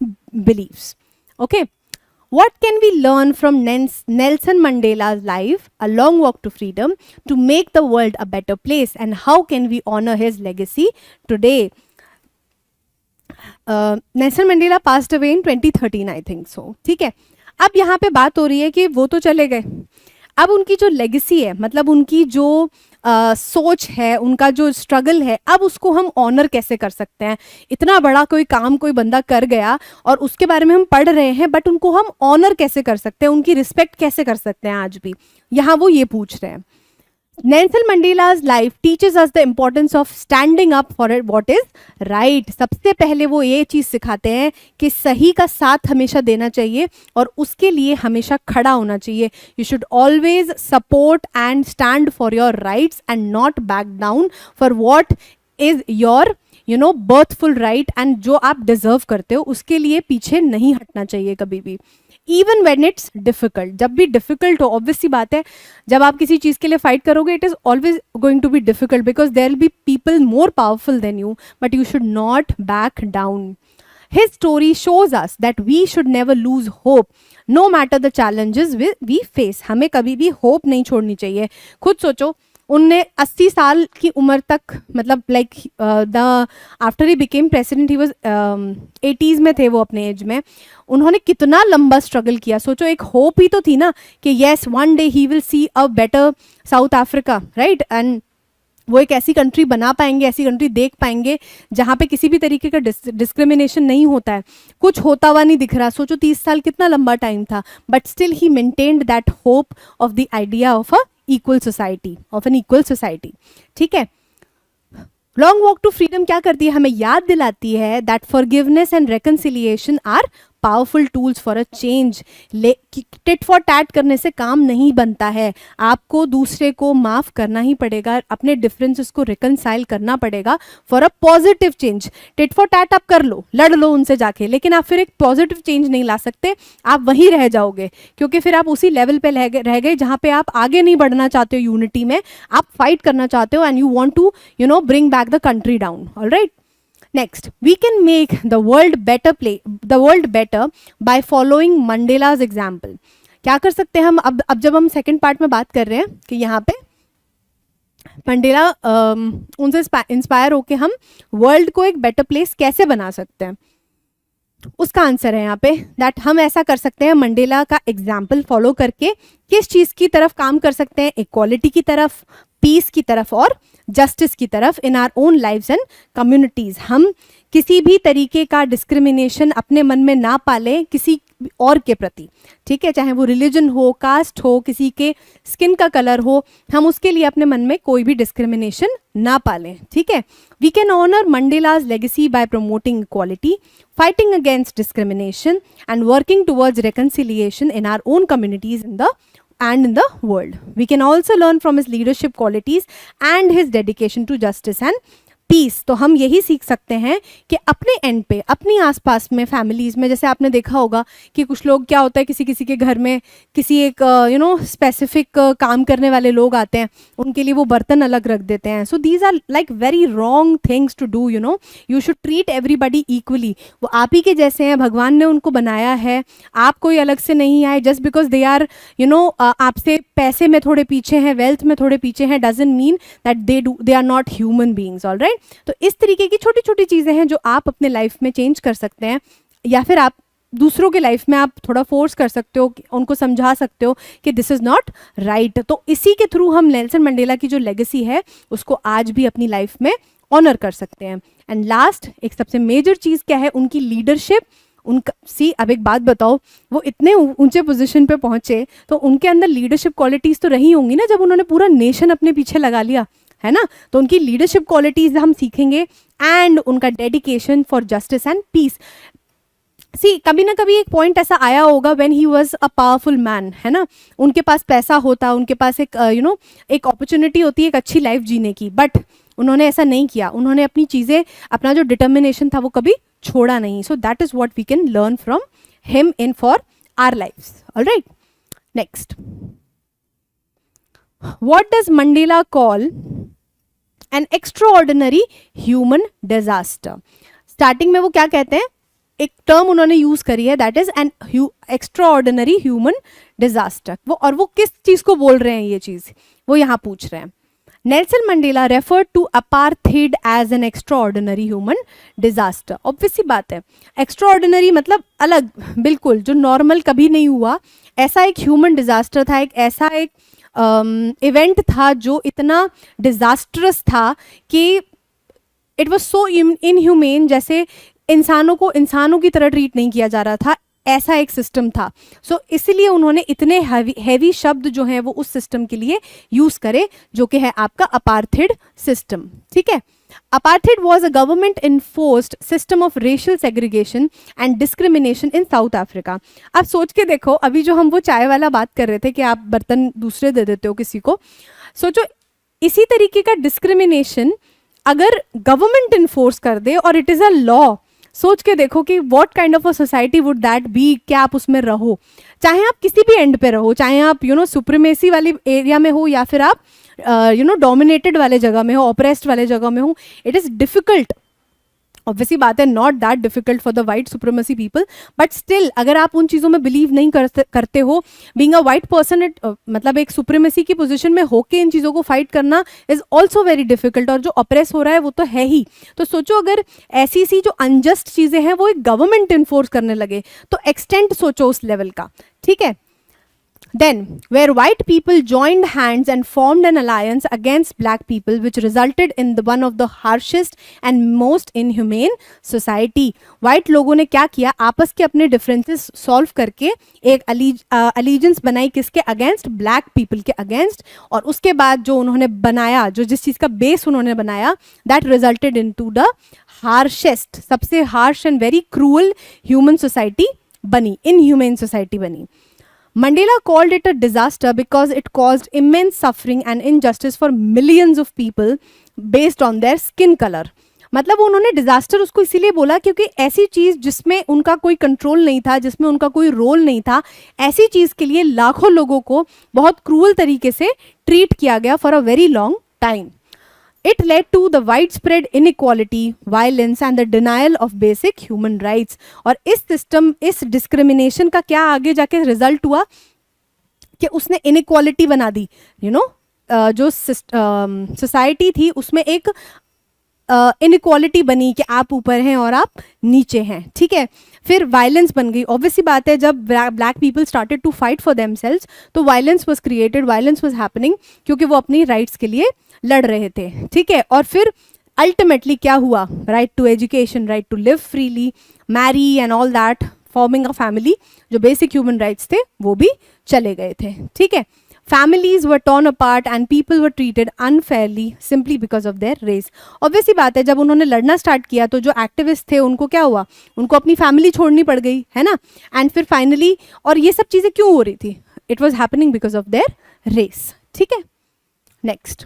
beliefs. Okay, what can we learn from Nelson Mandela's life, A Long Walk to Freedom, to make the world a better place, and how can we honor his legacy today? Nelson Mandela passed away in 2013, I think so. ठीक है, अब यहाँ पे बात हो रही है कि वो तो चले गए, अब उनकी जो लेगेसी है, मतलब उनकी जो सोच है, उनका जो स्ट्रगल है, अब उसको हम ऑनर कैसे कर सकते हैं? इतना बड़ा कोई काम कोई बंदा कर गया और उसके बारे में हम पढ़ रहे हैं, बट उनको हम ऑनर कैसे कर सकते हैं, उनकी रिस्पेक्ट कैसे कर सकते हैं आज भी? यहाँ वो ये पूछ रहे हैं. Nelson Mandela's life teaches us the importance of standing up for what is right. सबसे पहले वो ये चीज़ सिखाते हैं कि सही का साथ हमेशा देना चाहिए और उसके लिए हमेशा खड़ा होना चाहिए. You should always support and stand for your rights and not back down for what is your बर्थफुल राइट, एंड जो आप डिजर्व करते हो उसके लिए पीछे नहीं हटना चाहिए कभी भी. इवन वेन इट्स डिफिकल्ट, जब भी डिफिकल्ट हो, ऑब्वियस सी बात है जब आप किसी चीज़ के लिए फाइट करोगे it is always going to be difficult because there will be people more powerful than you, but you should not back down. His story shows us that we should never lose hope no matter the challenges we face. हमें कभी भी hope नहीं छोड़नी चाहिए. खुद सोचो, उनने 80 साल की उम्र तक, मतलब like after he became president, he was 80s में थे वो अपने एज में, उन्होंने कितना लंबा स्ट्रगल किया. सोचो, एक होप ही तो थी ना कि yes one day he will see a better south Africa, right, and वो एक ऐसी कंट्री बना पाएंगे, ऐसी कंट्री देख पाएंगे जहाँ पे किसी भी तरीके का डिस्क्रिमिनेशन नहीं होता है. कुछ होता हुआ नहीं दिख रहा. सोचो 30 साल कितना लंबा टाइम था, but still he maintained that hope of the idea of a equal society, of an equal society. ठीक है, लॉन्ग वॉक टू फ्रीडम क्या करती है? हमें याद दिलाती है that forgiveness and reconciliation are powerful tools for a change. Tit for tat करने से काम नहीं बनता है, आपको दूसरे को माफ़ करना ही पड़ेगा, अपने डिफरेंसेस को रिकनसाइल करना पड़ेगा for a positive change. Tit for TET आप कर लो, लड़ लो उनसे जाके, लेकिन आप फिर एक पॉजिटिव चेंज नहीं ला सकते, आप वहीं रह जाओगे, क्योंकि फिर आप उसी लेवल पे रह गए जहाँ पे आप आगे नहीं बढ़ना चाहते हो यूनिटी में, आप फाइट करना चाहते हो and you want to bring back the country down. Alright, next, we can make the world better by following Mandela's example. क्या कर सकते हैं हम? अब जब हम सेकंड पार्ट में बात कर रहे हैं कि यहाँ पे मंडेला उनसे इंस्पायर होके हम वर्ल्ड को एक बेटर प्लेस कैसे बना सकते हैं, उसका आंसर है यहाँ पे दैट हम ऐसा कर सकते हैं मंडेला का एग्जाम्पल फॉलो करके. किस चीज़ की तरफ काम कर सकते हैं? इक्वालिटी की तरफ, पीस की तरफ और जस्टिस की तरफ in our own lives and communities. हम किसी भी तरीके का डिस्क्रिमिनेशन अपने मन में ना पालें, किसी और के प्रति, ठीक है, चाहे वो रिलीजन हो, कास्ट हो, किसी के स्किन का कलर हो, हम उसके लिए अपने मन में कोई भी डिस्क्रिमिनेशन ना पालें, ठीक है। We can honour Mandela's legacy by promoting equality, fighting against discrimination and working towards reconciliation in our own communities in the world. We can also learn from his leadership qualities and his dedication to justice and peace. तो हम यही सीख सकते हैं कि अपने and पे, अपनी आसपास में, फैमिलीज़ में, जैसे आपने देखा होगा कि कुछ लोग, क्या होता है, किसी किसी के घर में किसी एक स्पेसिफिक काम करने वाले लोग आते हैं, उनके लिए वो बर्तन अलग रख देते हैं। So these are like very wrong things to do, you should treat everybody equally. वो आप ही के जैसे हैं, भगवान ने उनको बनाया है, आप कोई अलग से नहीं आए। जस्ट बिकॉज दे आर आपसे पैसे में थोड़े पीछे हैं, वेल्थ में थोड़े पीछे हैं, doesn't mean that they are not human beings, alright. तो इस तरीके की छोटी छोटी चीज़ें हैं जो आप अपने लाइफ में चेंज कर सकते हैं, या फिर आप दूसरों के लाइफ में आप थोड़ा फोर्स कर सकते हो, उनको समझा सकते हो कि दिस इज़ नॉट राइट। तो इसी के थ्रू हम नेल्सन मंडेला की जो लेगेसी है उसको आज भी अपनी लाइफ में ऑनर कर सकते हैं। एंड लास्ट, एक सबसे मेजर चीज़ क्या है, उनकी लीडरशिप। उनका अब एक बात बताओ, वो इतने ऊंचे पोजीशन पे पहुंचे तो उनके अंदर लीडरशिप क्वालिटीज़ तो रही होंगी ना, जब उन्होंने पूरा नेशन अपने पीछे लगा लिया, है ना। तो उनकी लीडरशिप क्वालिटीज हम सीखेंगे एंड उनका dedication for justice and peace. कभी ना कभी एक पॉइंट ऐसा आया होगा when he was a powerful man, है ना, उनके पास पैसा होता, उनके पास एक एक अपॉर्चुनिटी होती है एक अच्छी लाइफ जीने की, बट उन्होंने ऐसा नहीं किया। उन्होंने अपनी चीज़ें, अपना जो डिटर्मिनेशन था वो कभी छोड़ा नहीं। So that is what we can learn from him in for our lifes, alright. Next, what does Mandela call an extraordinary human disaster? Starting में वो क्या कहते हैं, एक टर्म उन्होंने यूज करी है, that is an extraordinary human disaster. वो किस चीज को बोल रहे हैं, ये चीज वो यहाँ पूछ रहे हैं। Nelson Mandela referred to apartheid as an extraordinary human disaster. Obvious सी बात है, एक्स्ट्राऑर्डिनरी मतलब अलग, बिल्कुल जो नॉर्मल कभी नहीं हुआ, ऐसा एक ह्यूमन डिजास्टर था, एक ऐसा एक इवेंट था जो इतना डिजास्टरस था कि इट वॉज सो इनह्यूमेन, जैसे इंसानों को इंसानों की तरह ट्रीट नहीं किया जा रहा था, ऐसा एक सिस्टम था। सो इसलिए उन्होंने इतने हैवी शब्द जो हैं वो उस सिस्टम के लिए यूज करे, जो कि है आपका अपार्थाइड सिस्टम, ठीक है। Apartheid was a government enforced system of racial segregation and discrimination in South Africa. आप सोच के देखो, अभी जो हम वो चाय वाला बात कर रहे थे कि आप बर्तन दूसरे दे देते हो किसी को, सोचो इसी तरीके का डिस्क्रिमिनेशन अगर गवर्नमेंट इन्फोर्स कर दे और इट इज़ अ लॉ, सोच के देखो कि what kind of a society would that be. क्या आप उसमें रहो, चाहे आप किसी भी एंड पे रहो, चाहे आप सुप्रीमेसी वाली एरिया में हो या फिर आप डोमिनेटेड वाले जगह में हो, ऑपरेस्ड वाले जगह में हो, इट इज़ डिफिकल्ट। ऑब्वियसली बात है, not that difficult for the white supremacy people, but still अगर आप उन चीज़ों में बिलीव नहीं करते हो, बीइंग अ वाइट पर्सन, मतलब एक सुप्रीमेसी की पोजीशन में होके इन चीज़ों को फाइट करना इज ऑल्सो वेरी डिफिकल्ट। और जो ऑपरेस हो रहा है वो तो है ही। तो सोचो अगर ऐसी सी जो अनजस्ट चीज़ें हैं वो एक गवर्नमेंट इन्फोर्स करने लगे, तो एक्सटेंट सोचो उस लेवल का, ठीक है। Then, where white people joined hands and formed an alliance against black people, which resulted in one of the harshest and most inhumane society. White लोगों ने क्या किया, आपस के अपने differences solve करके एक allegiance बनाई, किसके against? black people के against। और उसके बाद जो उन्होंने बनाया, जो जिस चीज़ का बेस उन्होंने बनाया, that resulted into the harshest, सबसे harsh and very cruel human society बनी, inhumane society बनी। Mandela called it a disaster because it caused immense suffering and injustice for millions of people based on their skin color. मतलब उन्होंने disaster उसको इसीलिए बोला क्योंकि ऐसी चीज़ जिसमें उनका कोई कंट्रोल नहीं था, जिसमें उनका कोई रोल नहीं था, ऐसी चीज़ के लिए लाखों लोगों को बहुत क्रूअल तरीके से ट्रीट किया गया for a very long time. It led to the widespread inequality, violence and the denial of basic human rights. और इस सिस्टम, इस डिस्क्रिमिनेशन का क्या आगे जाके रिजल्ट हुआ कि उसने इनइक्वालिटी बना दी. जो सोसाइटी थी उसमें एक इनइक्वालिटी बनी कि आप ऊपर हैं और आप नीचे हैं. ठीक है. फिर वायलेंस बन गई. ऑब्वियसली बात है, जब black people started to fight for themselves तो violence was created, violence was happening, क्योंकि वो अपनी राइट्स के लिए लड़ रहे थे. ठीक है. और फिर अल्टीमेटली क्या हुआ? Right to education, right to live freely, marry and all that forming a family, जो बेसिक ह्यूमन राइट्स थे वो भी चले गए थे, ठीक है. Families were torn apart and people were treated unfairly simply because of their race. Obvious सी बात है, जब उन्होंने लड़ना स्टार्ट किया तो जो एक्टिविस्ट थे उनको क्या हुआ, उनको अपनी फैमिली छोड़नी पड़ गई, है ना. एंड फिर फाइनली, और ये सब चीज़ें क्यों हो रही थी, it was happening because of their race, ठीक है. Next,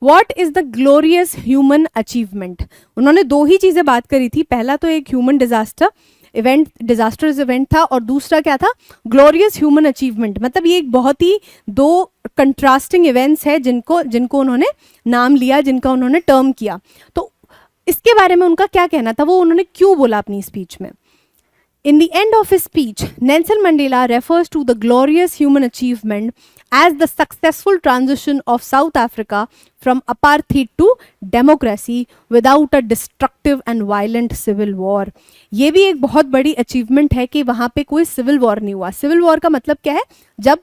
what is the glorious human achievement. उन्होंने दो ही चीज़ें बात करी थी, पहला तो एक ह्यूमन डिजास्टर्स इवेंट था, और दूसरा क्या था, ग्लोरियस ह्यूमन अचीवमेंट. मतलब ये एक बहुत ही दो कंट्रास्टिंग इवेंट्स है जिनको उन्होंने नाम लिया, जिनका उन्होंने टर्म किया. तो इसके बारे में उनका क्या कहना था, वो उन्होंने क्यों बोला अपनी स्पीच में. In the end of his speech, Nelson Mandela refers to the glorious human achievement as the successful transition of South Africa from apartheid to democracy without a destructive and violent civil war. ये भी एक बहुत बड़ी achievement है कि वहाँ पे कोई सिविल वॉर नहीं हुआ. सिविल वॉर का मतलब क्या है, जब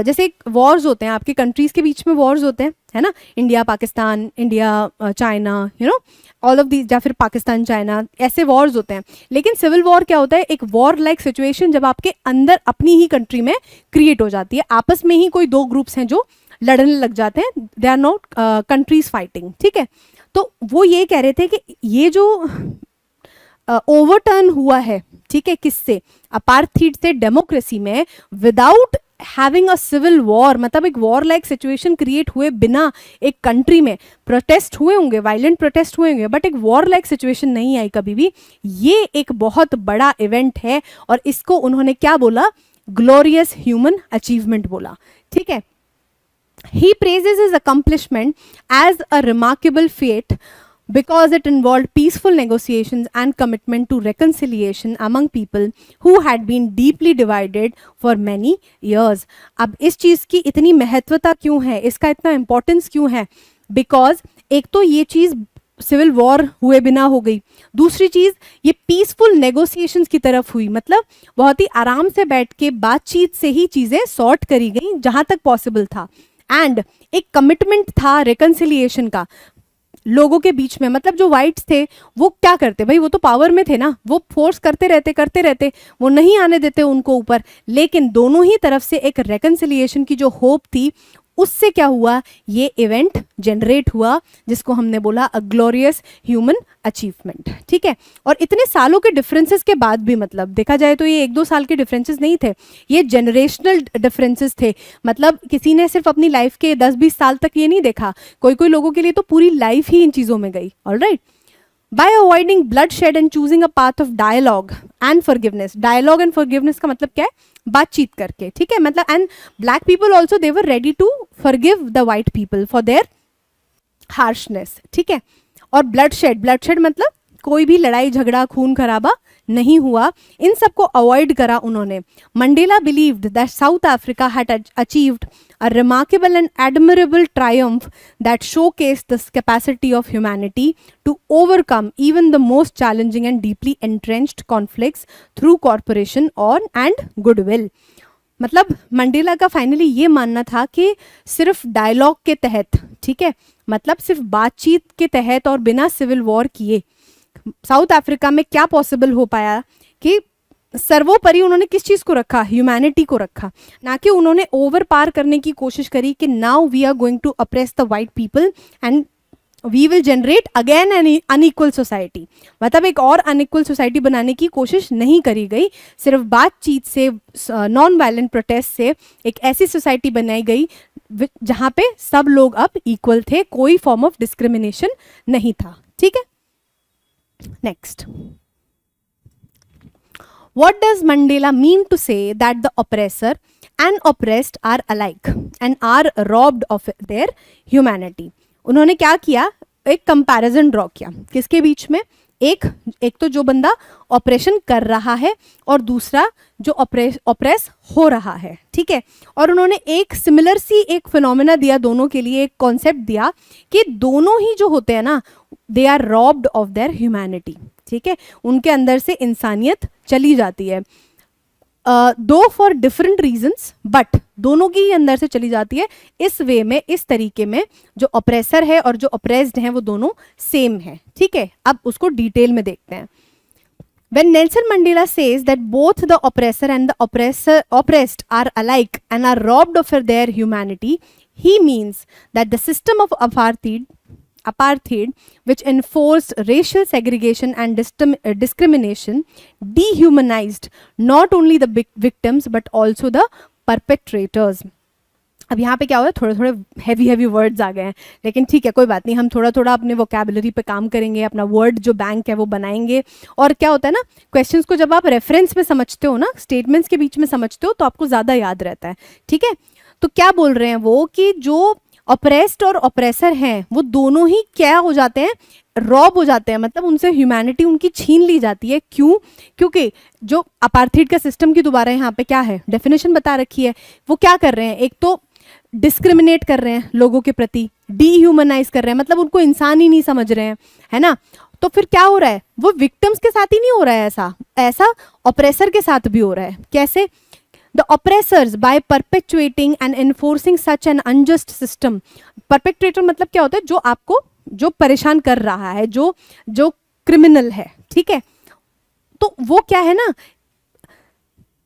जैसे वॉर्स होते हैं आपके कंट्रीज के बीच में, वॉर्स होते हैं, है ना, India Pakistan, India China, you know, all of these, या फिर पाकिस्तान चाइना, ऐसे वॉर्स होते हैं. लेकिन सिविल वॉर क्या होता है, एक वॉर लाइक सिचुएशन जब आपके अंदर अपनी ही कंट्री में क्रिएट हो जाती है, आपस में ही कोई दो ग्रुप्स हैं जो लड़ने लग जाते हैं, they are not countries fighting, ठीक है. तो वो ये कह रहे थे कि ये जो ओवरटर्न हुआ है, ठीक है, किससे, अपार्थीड से डेमोक्रेसी में, without having a civil war, मतलब एक वॉर लाइक सिचुएशन क्रिएट हुए बिना एक कंट्री में प्रोटेस्ट हुए होंगे, वायलेंट प्रोटेस्ट हुए होंगे, बट एक वॉर लाइक सिचुएशन नहीं आई कभी भी. ये एक बहुत बड़ा इवेंट है, और इसको उन्होंने क्या बोला, ग्लोरियस ह्यूमन अचीवमेंट बोला, ठीक है. He praises his accomplishment as a remarkable feat because it involved peaceful negotiations and commitment to reconciliation among people who had been deeply divided for many years. अब इस चीज़ की इतनी महत्वता क्यों है, इसका इतना इम्पोर्टेंस क्यों है, बिकॉज एक तो ये चीज़ सिविल वॉर हुए बिना हो गई, दूसरी चीज़ ये पीसफुल नेगोशिएशंस की तरफ हुई, मतलब बहुत ही आराम से बैठ के बातचीत से ही चीज़ें सॉर्ट करी गई जहाँ तक पॉसिबल था. एंड एक कमिटमेंट था रिकन्सिलिएशन का लोगों के बीच में. मतलब जो वाइट्स थे वो क्या करते भाई, वो तो पावर में थे ना, वो फोर्स करते रहते, वो नहीं आने देते उनको ऊपर. लेकिन दोनों ही तरफ से एक रिकन्सिलिएशन की जो होप थी, उससे क्या हुआ, ये इवेंट जनरेट हुआ जिसको हमने बोला अ ग्लोरियस ह्यूमन अचीवमेंट, ठीक है. और इतने सालों के डिफरेंसेस के बाद भी, मतलब देखा जाए तो ये 1-2 साल के डिफरेंसेस नहीं थे, ये जनरेशनल डिफरेंसेस थे. मतलब किसी ने सिर्फ अपनी लाइफ के 10-20 साल तक ये नहीं देखा, कोई लोगों के लिए तो पूरी लाइफ ही इन चीज़ों में गई. Alright. By avoiding bloodshed and choosing a path of dialogue and forgiveness. Dialogue and forgiveness का मतलब क्या है, बातचीत करके, ठीक है. मतलब and black people also they were ready to forgive the white people for their harshness, ठीक है. और bloodshed मतलब कोई भी लड़ाई झगड़ा खून खराबा नहीं हुआ, इन सबको अवॉइड करा उन्होंने. Mandela believed that south Africa had achieved a remarkable and admirable triumph that showcased the capacity of humanity to overcome even the most challenging and deeply entrenched conflicts through cooperation and goodwill. मतलब Mandela का finally ये मानना था कि सिर्फ dialogue के तहत, ठीक है, मतलब सिर्फ बातचीत के तहत और बिना सिविल वॉर किए साउथ अफ्रीका में क्या पॉसिबल हो पाया कि सर्वोपरि उन्होंने किस चीज़ को रखा, ह्यूमैनिटी को रखा, ना कि उन्होंने ओवर पार करने की कोशिश करी कि now we are going to oppress the white people and we will generate again an unequal society. मतलब एक और अनइक्वल सोसाइटी बनाने की कोशिश नहीं करी गई, सिर्फ बातचीत से, नॉन वायलेंट प्रोटेस्ट से एक ऐसी सोसाइटी बनाई गई जहाँ पे सब लोग अब इक्वल थे, कोई फॉर्म ऑफ डिस्क्रिमिनेशन नहीं था, ठीक है. Next, what does Mandela mean to say that the oppressor and oppressed are alike and are robbed of their humanity? उन्होंने क्या किया, एक कंपैरिजन ड्रॉ किया किसके बीच में, एक तो जो बंदा ऑपरेशन कर रहा है और दूसरा जो ऑपरेस हो रहा है, ठीक है. और उन्होंने एक सिमिलर सी एक फिनोमेना दिया दोनों के लिए, एक कॉन्सेप्ट दिया कि दोनों ही जो होते हैं ना, they are robbed of their humanity, ठीक है, उनके अंदर से इंसानियत चली जाती है. दो फॉर डिफरेंट रीजंस, बट दोनों की ही अंदर से चली जाती है. इस वे में, इस तरीके में जो ऑपरेसर है और जो ऑपरेस्ड है वो दोनों सेम है, ठीक है. अब उसको डिटेल में देखते हैं. When Nelson Mandela says that both the oppressor and the oppressed are alike and are robbed of their humanity, he means that the system of apartheid, which enforced racial segregation and discrimination, dehumanized not only the victims but also the perpetrators. अब यहाँ पे क्या हो रहा है, थोड़े थोड़े heavy words आ गए हैं, लेकिन ठीक है, कोई बात नहीं, हम थोड़ा थोड़ा अपने वोकैबुलरी पे काम करेंगे, अपना वर्ड जो बैंक है वो बनाएंगे. और क्या होता है ना, क्वेश्चंस को जब आप रेफरेंस में समझते हो ना, स्टेटमेंट्स के बीच में समझते हो, तो आपको ज़्यादा याद रहता है. ठीक है, तो क्या बोल रहे हैं वो कि जो ऑपरेस्ड और ऑपरेसर हैं वो दोनों ही क्या हो जाते हैं, रॉब हो जाते हैं, मतलब उनसे ह्यूमैनिटी उनकी छीन ली जाती है. क्यों? क्योंकि जो अपार्थाइड का सिस्टम की दोबारा यहाँ पे क्या है, डेफिनेशन बता रखी है. वो क्या कर रहे हैं, एक तो डिस्क्रिमिनेट कर रहे हैं लोगों के प्रति, डीह्यूमनाइज कर रहे हैं, मतलब उनको इंसान ही नहीं समझ रहे हैं, है ना. तो फिर क्या हो रहा है, वो विक्टिम्स के साथ ही नहीं हो रहा है, ऐसा ऑपरेसर के साथ भी हो रहा है. कैसे? The oppressors, by perpetuating and enforcing such an unjust system. Perpetrator मतलब क्या होता है, जो आपको जो परेशान कर रहा है, जो क्रिमिनल है. ठीक है, तो वो क्या है ना,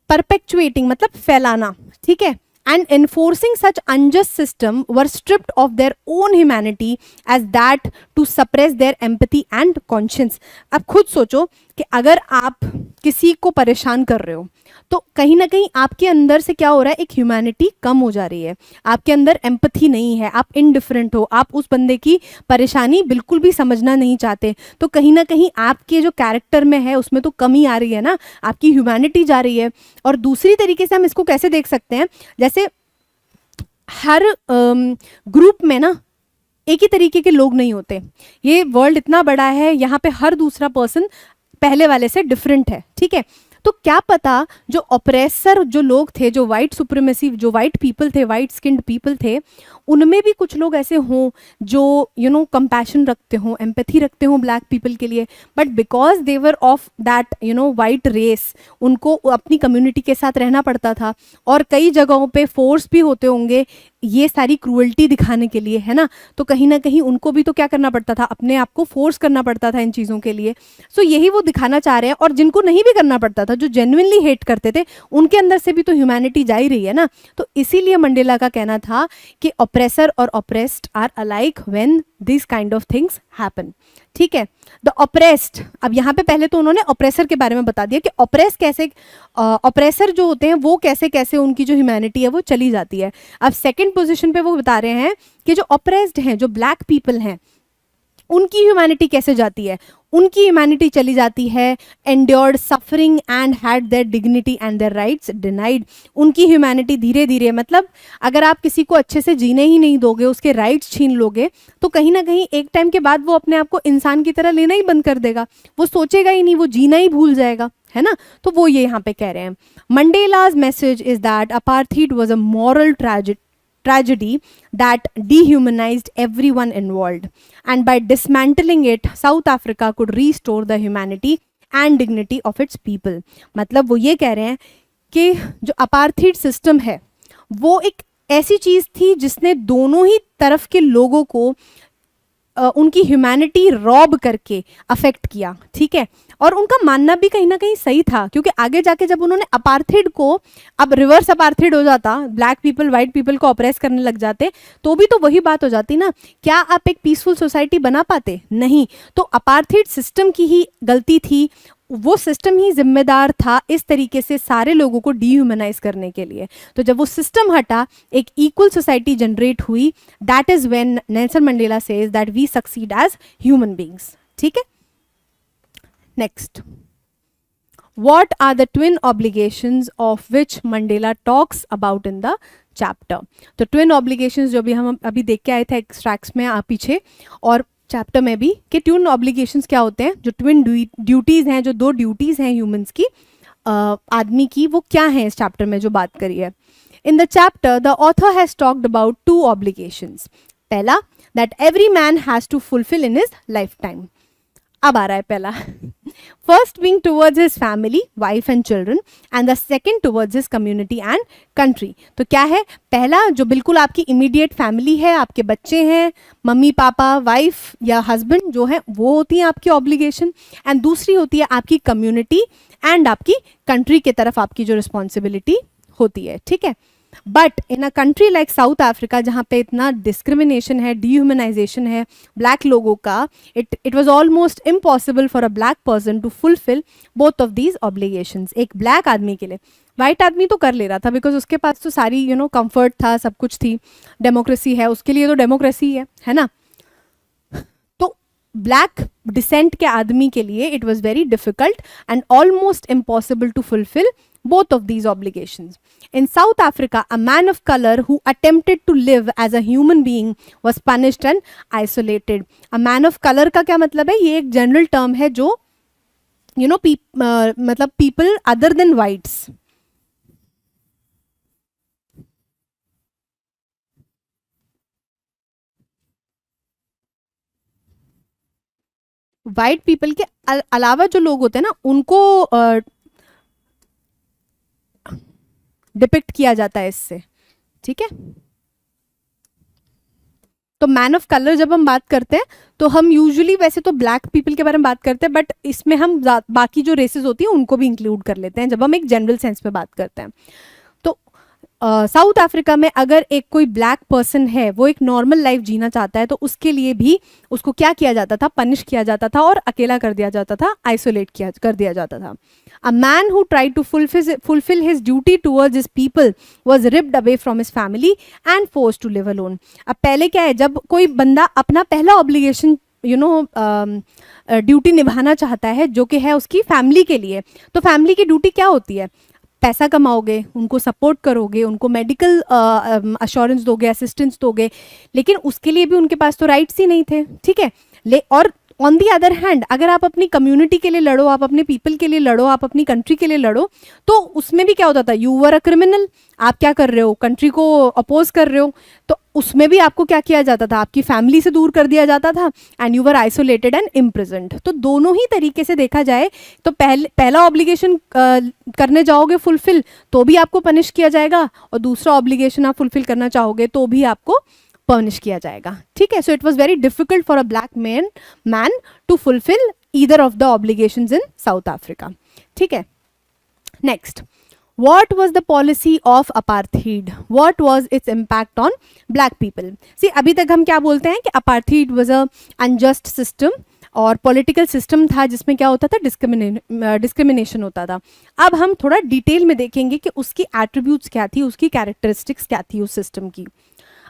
perpetuating मतलब फैलाना. ठीक है, and enforcing such unjust system were stripped of their own humanity as that to suppress their empathy and conscience. अब खुद सोचो कि अगर आप किसी को परेशान कर रहे हो तो कहीं ना कहीं आपके अंदर से क्या हो रहा है, एक ह्यूमैनिटी कम हो जा रही है, आपके अंदर एम्पथी नहीं है, आप इनडिफरेंट हो, आप उस बंदे की परेशानी बिल्कुल भी समझना नहीं चाहते. तो कहीं ना कहीं आपके जो कैरेक्टर में है उसमें तो कमी आ रही है ना, आपकी ह्यूमैनिटी जा रही है. और दूसरी तरीके से हम इसको कैसे देख सकते हैं, जैसे हर ग्रुप में ना एक ही तरीके के लोग नहीं होते. ये वर्ल्ड इतना बड़ा है, यहाँ पे हर दूसरा पर्सन पहले वाले से डिफरेंट है. ठीक है, तो क्या पता जो ऑपरेसर जो लोग थे, जो वाइट सुप्रीमेसी, जो वाइट पीपल थे, वाइट स्किन्ड पीपल थे, उनमें भी कुछ लोग ऐसे हों जो कंपैशन रखते हों, एम्पैथी रखते हों ब्लैक पीपल के लिए, but because they were of that white race, उनको अपनी कम्युनिटी के साथ रहना पड़ता था. और कई जगहों पे फोर्स भी होते होंगे ये सारी क्रूअल्टी दिखाने के लिए, है ना. तो कहीं ना कहीं उनको भी तो क्या करना पड़ता था, अपने आप को फोर्स करना पड़ता था इन चीज़ों के लिए. सो यही वो दिखाना चाह रहे हैं. और जिनको नहीं भी करना पड़ता था, जो जेन्युइनली हेट करते थे, उनके अंदर से भी तो ह्यूमैनिटी जा ही रही है ना. तो इसीलिए मंडेला का कहना था कि ऑपरेसर और oppressed are alike when this kind of things happen. ठीक है, द ऑपरेस्ड, अब यहाँ पे पहले तो उन्होंने ऑपरेसर के बारे में बता दिया कि ऑपरेस कैसे, ऑपरेसर जो होते हैं वो कैसे कैसे उनकी जो ह्यूमैनिटी है वो चली जाती है. अब सेकंड पोजीशन पे वो बता रहे हैं कि जो ऑपरेस्ड हैं, जो ब्लैक पीपल हैं, उनकी ह्यूमैनिटी कैसे जाती है. उनकी ह्यूमैनिटी चली जाती है endured suffering and had there dignity and their rights denied. उनकी ह्यूमैनिटी धीरे धीरे, मतलब अगर आप किसी को अच्छे से जीने ही नहीं दोगे, उसके राइट्स छीन लोगे, तो कहीं ना कहीं एक टाइम के बाद वो अपने आप को इंसान की तरह लेना ही बंद कर देगा, वो सोचेगा ही नहीं, वो जीना ही भूल जाएगा, है ना. तो वो ये यहाँ पे कह रहे हैं. Mandela's message is that apartheid was a moral tragedy that dehumanized everyone involved, and by dismantling it South Africa could restore the humanity and dignity of its people. मतलब वो ये कह रहे हैं कि जो अपार्थाइड सिस्टम है वो एक ऐसी चीज़ थी जिसने दोनों ही तरफ के लोगों को उनकी ह्यूमैनिटी रॉब करके अफेक्ट किया. ठीक है, और उनका मानना भी कहीं ना कहीं सही था, क्योंकि आगे जाके जब उन्होंने अपार्थाइड को, अब रिवर्स अपार्थाइड हो जाता, ब्लैक पीपल वाइट पीपल को ऑपरेस करने लग जाते, तो भी तो वही बात हो जाती ना, क्या आप एक पीसफुल सोसाइटी बना पाते? नहीं. तो अपार्थाइड सिस्टम की ही गलती थी, वो सिस्टम ही जिम्मेदार था इस तरीके से सारे लोगों को डीह्यूमनाइज करने के लिए. तो जब वो सिस्टम हटा, एक इक्वल सोसाइटी जनरेट हुई. That is when Nelson Mandela says that we succeed as human beings. ठीक है, next, what are the twin obligations of which Mandela talks about in the chapter. तो twin obligations जो भी हम अभी देख के आए थे एक्सट्रैक्ट्स में पीछे और चैप्टर में भी, कि ट्विन ऑब्लिगेशंस क्या होते हैं, जो ट्विन ड्यूटीज़ हैं, जो दो ड्यूटीज़ हैं ह्यूमंस की, आदमी की, वो क्या हैं इस चैप्टर में जो बात करी है. In the chapter the author has talked about two obligations. पहला, that every man has to fulfil in his life time. अब आ रहा है पहला, first being towards his family, wife and children, and the second towards his community and country. तो क्या है, पहला जो बिल्कुल आपकी immediate family है, आपके बच्चे हैं, मम्मी पापा, वाइफ या हस्बैंड जो है वो होती है आपकी ऑब्लिगेशन, एंड दूसरी होती है आपकी कम्युनिटी एंड आपकी कंट्री के तरफ आपकी जो रिस्पॉन्सिबिलिटी होती है, ठीक है. But in a country like south Africa जहाँ पे इतना डिस्क्रिमिनेशन है, डिह्यूमनाइजेशन है ब्लैक लोगों का, it was almost impossible for a black person to fulfil both of these obligations. एक ब्लैक आदमी के लिए, वाइट आदमी तो कर ले रहा था बिकॉज उसके पास तो सारी कंफर्ट था, सब कुछ थी, डेमोक्रेसी है, उसके लिए तो डेमोक्रेसी है ना. तो ब्लैक डिसेंट के आदमी के लिए it was very difficult and almost impossible to fulfil both of these obligations. In South Africa, a man of color who attempted to live as a human being was punished and isolated. A man of color का क्या मतलब है, ये एक general term है जो मतलब people other than whites. White people के अलावा जो लोग होते हैं ना उनको डिपिक्ट किया जाता है इससे, ठीक है. तो मैन ऑफ कलर जब हम बात करते हैं तो हम यूजुअली वैसे तो ब्लैक पीपल के बारे में बात करते हैं, बट इसमें हम बाकी जो रेसेस होती हैं उनको भी इंक्लूड कर लेते हैं जब हम एक जनरल सेंस में बात करते हैं. तो साउथ अफ्रीका में अगर एक कोई ब्लैक पर्सन है, वो एक नॉर्मल लाइफ जीना चाहता है, तो उसके लिए भी उसको क्या किया जाता था, पनिश किया जाता था और अकेला कर दिया जाता था, आइसोलेट कर दिया जाता था. A man who tried to fulfill his duty towards his people was ripped away from his family and forced to live alone. अब पहले क्या है, जब कोई बंदा अपना पहला ऑब्लिगेशन ड्यूटी निभाना चाहता है जो कि है उसकी फैमिली के लिए, तो फैमिली की ड्यूटी क्या होती है, पैसा कमाओगे, उनको सपोर्ट करोगे, उनको मेडिकल अश्योरेंस दोगे, असिस्टेंस दोगे, लेकिन उसके लिए भी उनके पास तो राइट्स ही नहीं थे, ठीक है. और ऑन दी अदर हैंड अगर आप अपनी कम्युनिटी के लिए लड़ो, आप अपने पीपल के लिए लड़ो, आप अपनी कंट्री के लिए लड़ो, तो उसमें भी क्या होता था, यू वर अ क्रिमिनल. आप क्या कर रहे हो, कंट्री को अपोज कर रहे हो, तो उसमें भी आपको क्या किया जाता था, आपकी फैमिली से दूर कर दिया जाता था and you were isolated and imprisoned. तो दोनों ही तरीके से देखा जाए तो पहला ऑब्लिगेशन करने जाओगे फुलफिल तो भी आपको पनिश किया जाएगा, और दूसरा ऑब्लिगेशन आप फुलफिल करना चाहोगे तो भी आपको पनिश किया जाएगा, ठीक है. So it was very difficult for a black man to fulfil either of the obligations in South Africa, ठीक है. Next, what was the policy of apartheid, what was its impact on black people. See, अभी तक हम क्या बोलते हैं कि apartheid was a unjust system और पॉलिटिकल सिस्टम था जिसमें क्या होता था, डिस्क्रिमिनेशन होता था. अब हम थोड़ा डिटेल में देखेंगे कि उसकी एट्रीब्यूट्स क्या थी, उसकी कैरेक्टरिस्टिक्स क्या थी उस सिस्टम की.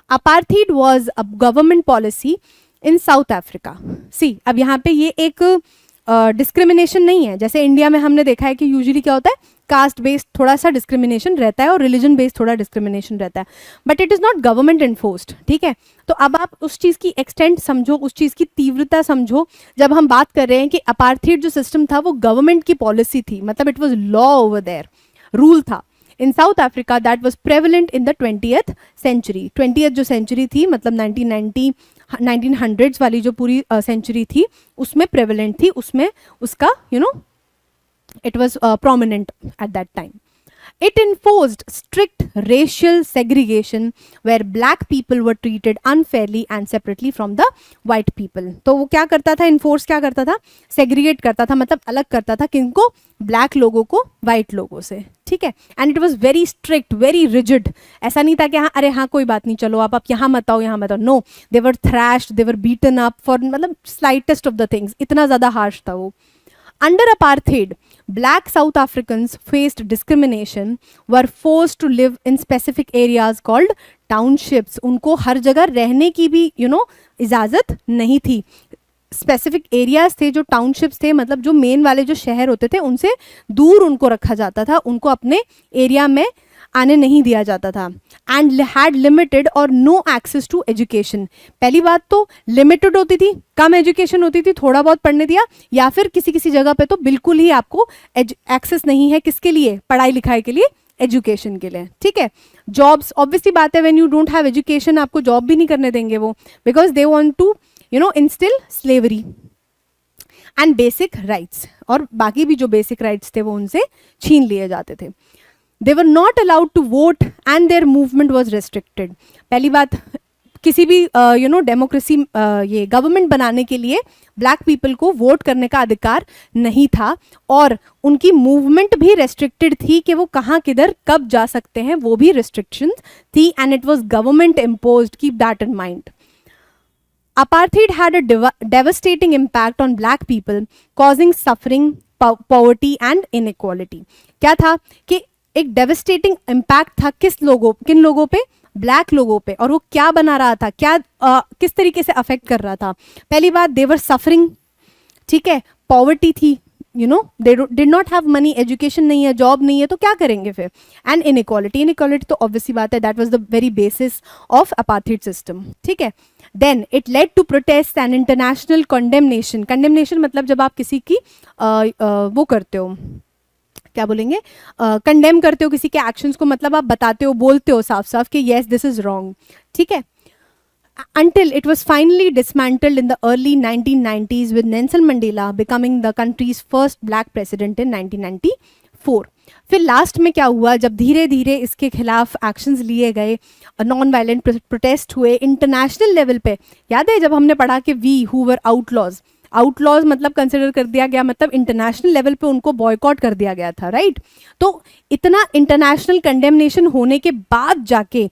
Apartheid was a government policy in South Africa. See, अब यहाँ पे ये एक डिस्क्रिमिनेशन नहीं है जैसे इंडिया में हमने देखा है कि यूजुअली क्या होता है, कास्ट बेस्ड थोड़ा सा डिस्क्रिमिनेशन रहता है और रिलीजन बेस्ड थोड़ा डिस्क्रिमिनेशन रहता है, but it is not government enforced, ठीक है. तो अब आप उस चीज़ की एक्सटेंट समझो, उस चीज़ की तीव्रता समझो. जब हम बात कर रहे हैं कि अपार्थाइड जो सिस्टम था वो गवर्नमेंट की पॉलिसी थी, मतलब it was law over there, rule था in South Africa that was prevalent in the 20th century. 20th जो सेंचुरी थी, मतलब 1900s वाली जो पूरी सेंचुरी थी उसमें प्रेवलेंट थी, उसमें उसका it was prominent at that time. It enforced strict racial segregation where black people were treated unfairly and separately from the white people. तो वो क्या करता था, enforce क्या करता था, segregate करता था, मतलब अलग करता था किनको, black लोगों को white लोगों से, ठीक है. And it was very strict, very rigid. ऐसा नहीं था कि हाँ अरे हाँ कोई बात नहीं, चलो आप यहाँ मत आओ, यहाँ मत आओ. No, they were thrashed, they were beaten up for मतलब slightest of the things. इतना ज़्यादा harsh था वो. Under apartheid, black South Africans faced discrimination, were forced to live in specific areas called townships. उनको हर जगह रहने की भी इजाज़त नहीं थी. स्पेसिफिक एरियाज थे जो टाउनशिप्स थे, मतलब जो मेन वाले जो शहर होते थे उनसे दूर उनको रखा जाता था, उनको अपने एरिया में आने नहीं दिया जाता था. एंड हैड लिमिटेड और नो एक्सेस टू एजुकेशन. पहली बात तो लिमिटेड होती थी, कम एजुकेशन होती थी, थोड़ा बहुत पढ़ने दिया, या फिर किसी किसी जगह पे तो बिल्कुल ही आपको एक्सेस नहीं है, किसके लिए, पढ़ाई लिखाई के लिए, एजुकेशन के लिए, ठीक है. जॉब्स, ऑब्वियसली बात है, when you don't have education आपको जॉब भी नहीं करने देंगे वो, because they want to instill slavery. And basic rights, और बाकी भी जो बेसिक राइट्स थे वो उनसे छीन लिए जाते थे. They were not allowed to vote and their movement was restricted. पहली बात, किसी भी डेमोक्रेसी ये गवर्नमेंट बनाने के लिए ब्लैक पीपल को वोट करने का अधिकार नहीं था, और उनकी मूवमेंट भी रेस्ट्रिक्टेड थी कि वो कहाँ किधर कब जा सकते हैं, वो भी रिस्ट्रिक्शंस थी, and it was government imposed. Keep that in mind. Apartheid had a devastating impact on black people, causing suffering, poverty and inequality. क्या था कि एक devastating impact था किन लोगों पे, ब्लैक लोगों पे, और वो क्या बना रहा था, क्या किस तरीके से अफेक्ट कर रहा था. पहली बात, दे वर सफरिंग, ठीक है, पॉवर्टी थी, they did not have money, education नहीं है, जॉब नहीं है, तो क्या करेंगे फिर. एंड इनइक्वालिटी तो ऑब्वियसली बात है, that was the very basis of apartheid system. ठीक है. Then it led to protest and international condemnation. Condemnation मतलब जब आप किसी की वो करते हो, क्या बोलेंगे, कंडेम करते हो किसी के एक्शंस को, मतलब आप बताते हो, बोलते हो साफ साफ कि येस दिस इज रॉन्ग. ठीक है. Until it was finally dismantled in the early 1990s with Nelson Mandela becoming the country's first black president in 1994. फिर लास्ट में क्या हुआ, जब धीरे धीरे इसके खिलाफ एक्शंस लिए गए, नॉन वायलेंट प्रोटेस्ट हुए इंटरनेशनल लेवल पे. याद है जब हमने पढ़ा कि we who were outlaws, outlaws मतलब कंसिडर कर दिया गया, मतलब इंटरनेशनल लेवल पे उनको बॉयकॉट कर दिया गया था, राइट. तो इतना इंटरनेशनल कंडेमनेशन होने के बाद जाके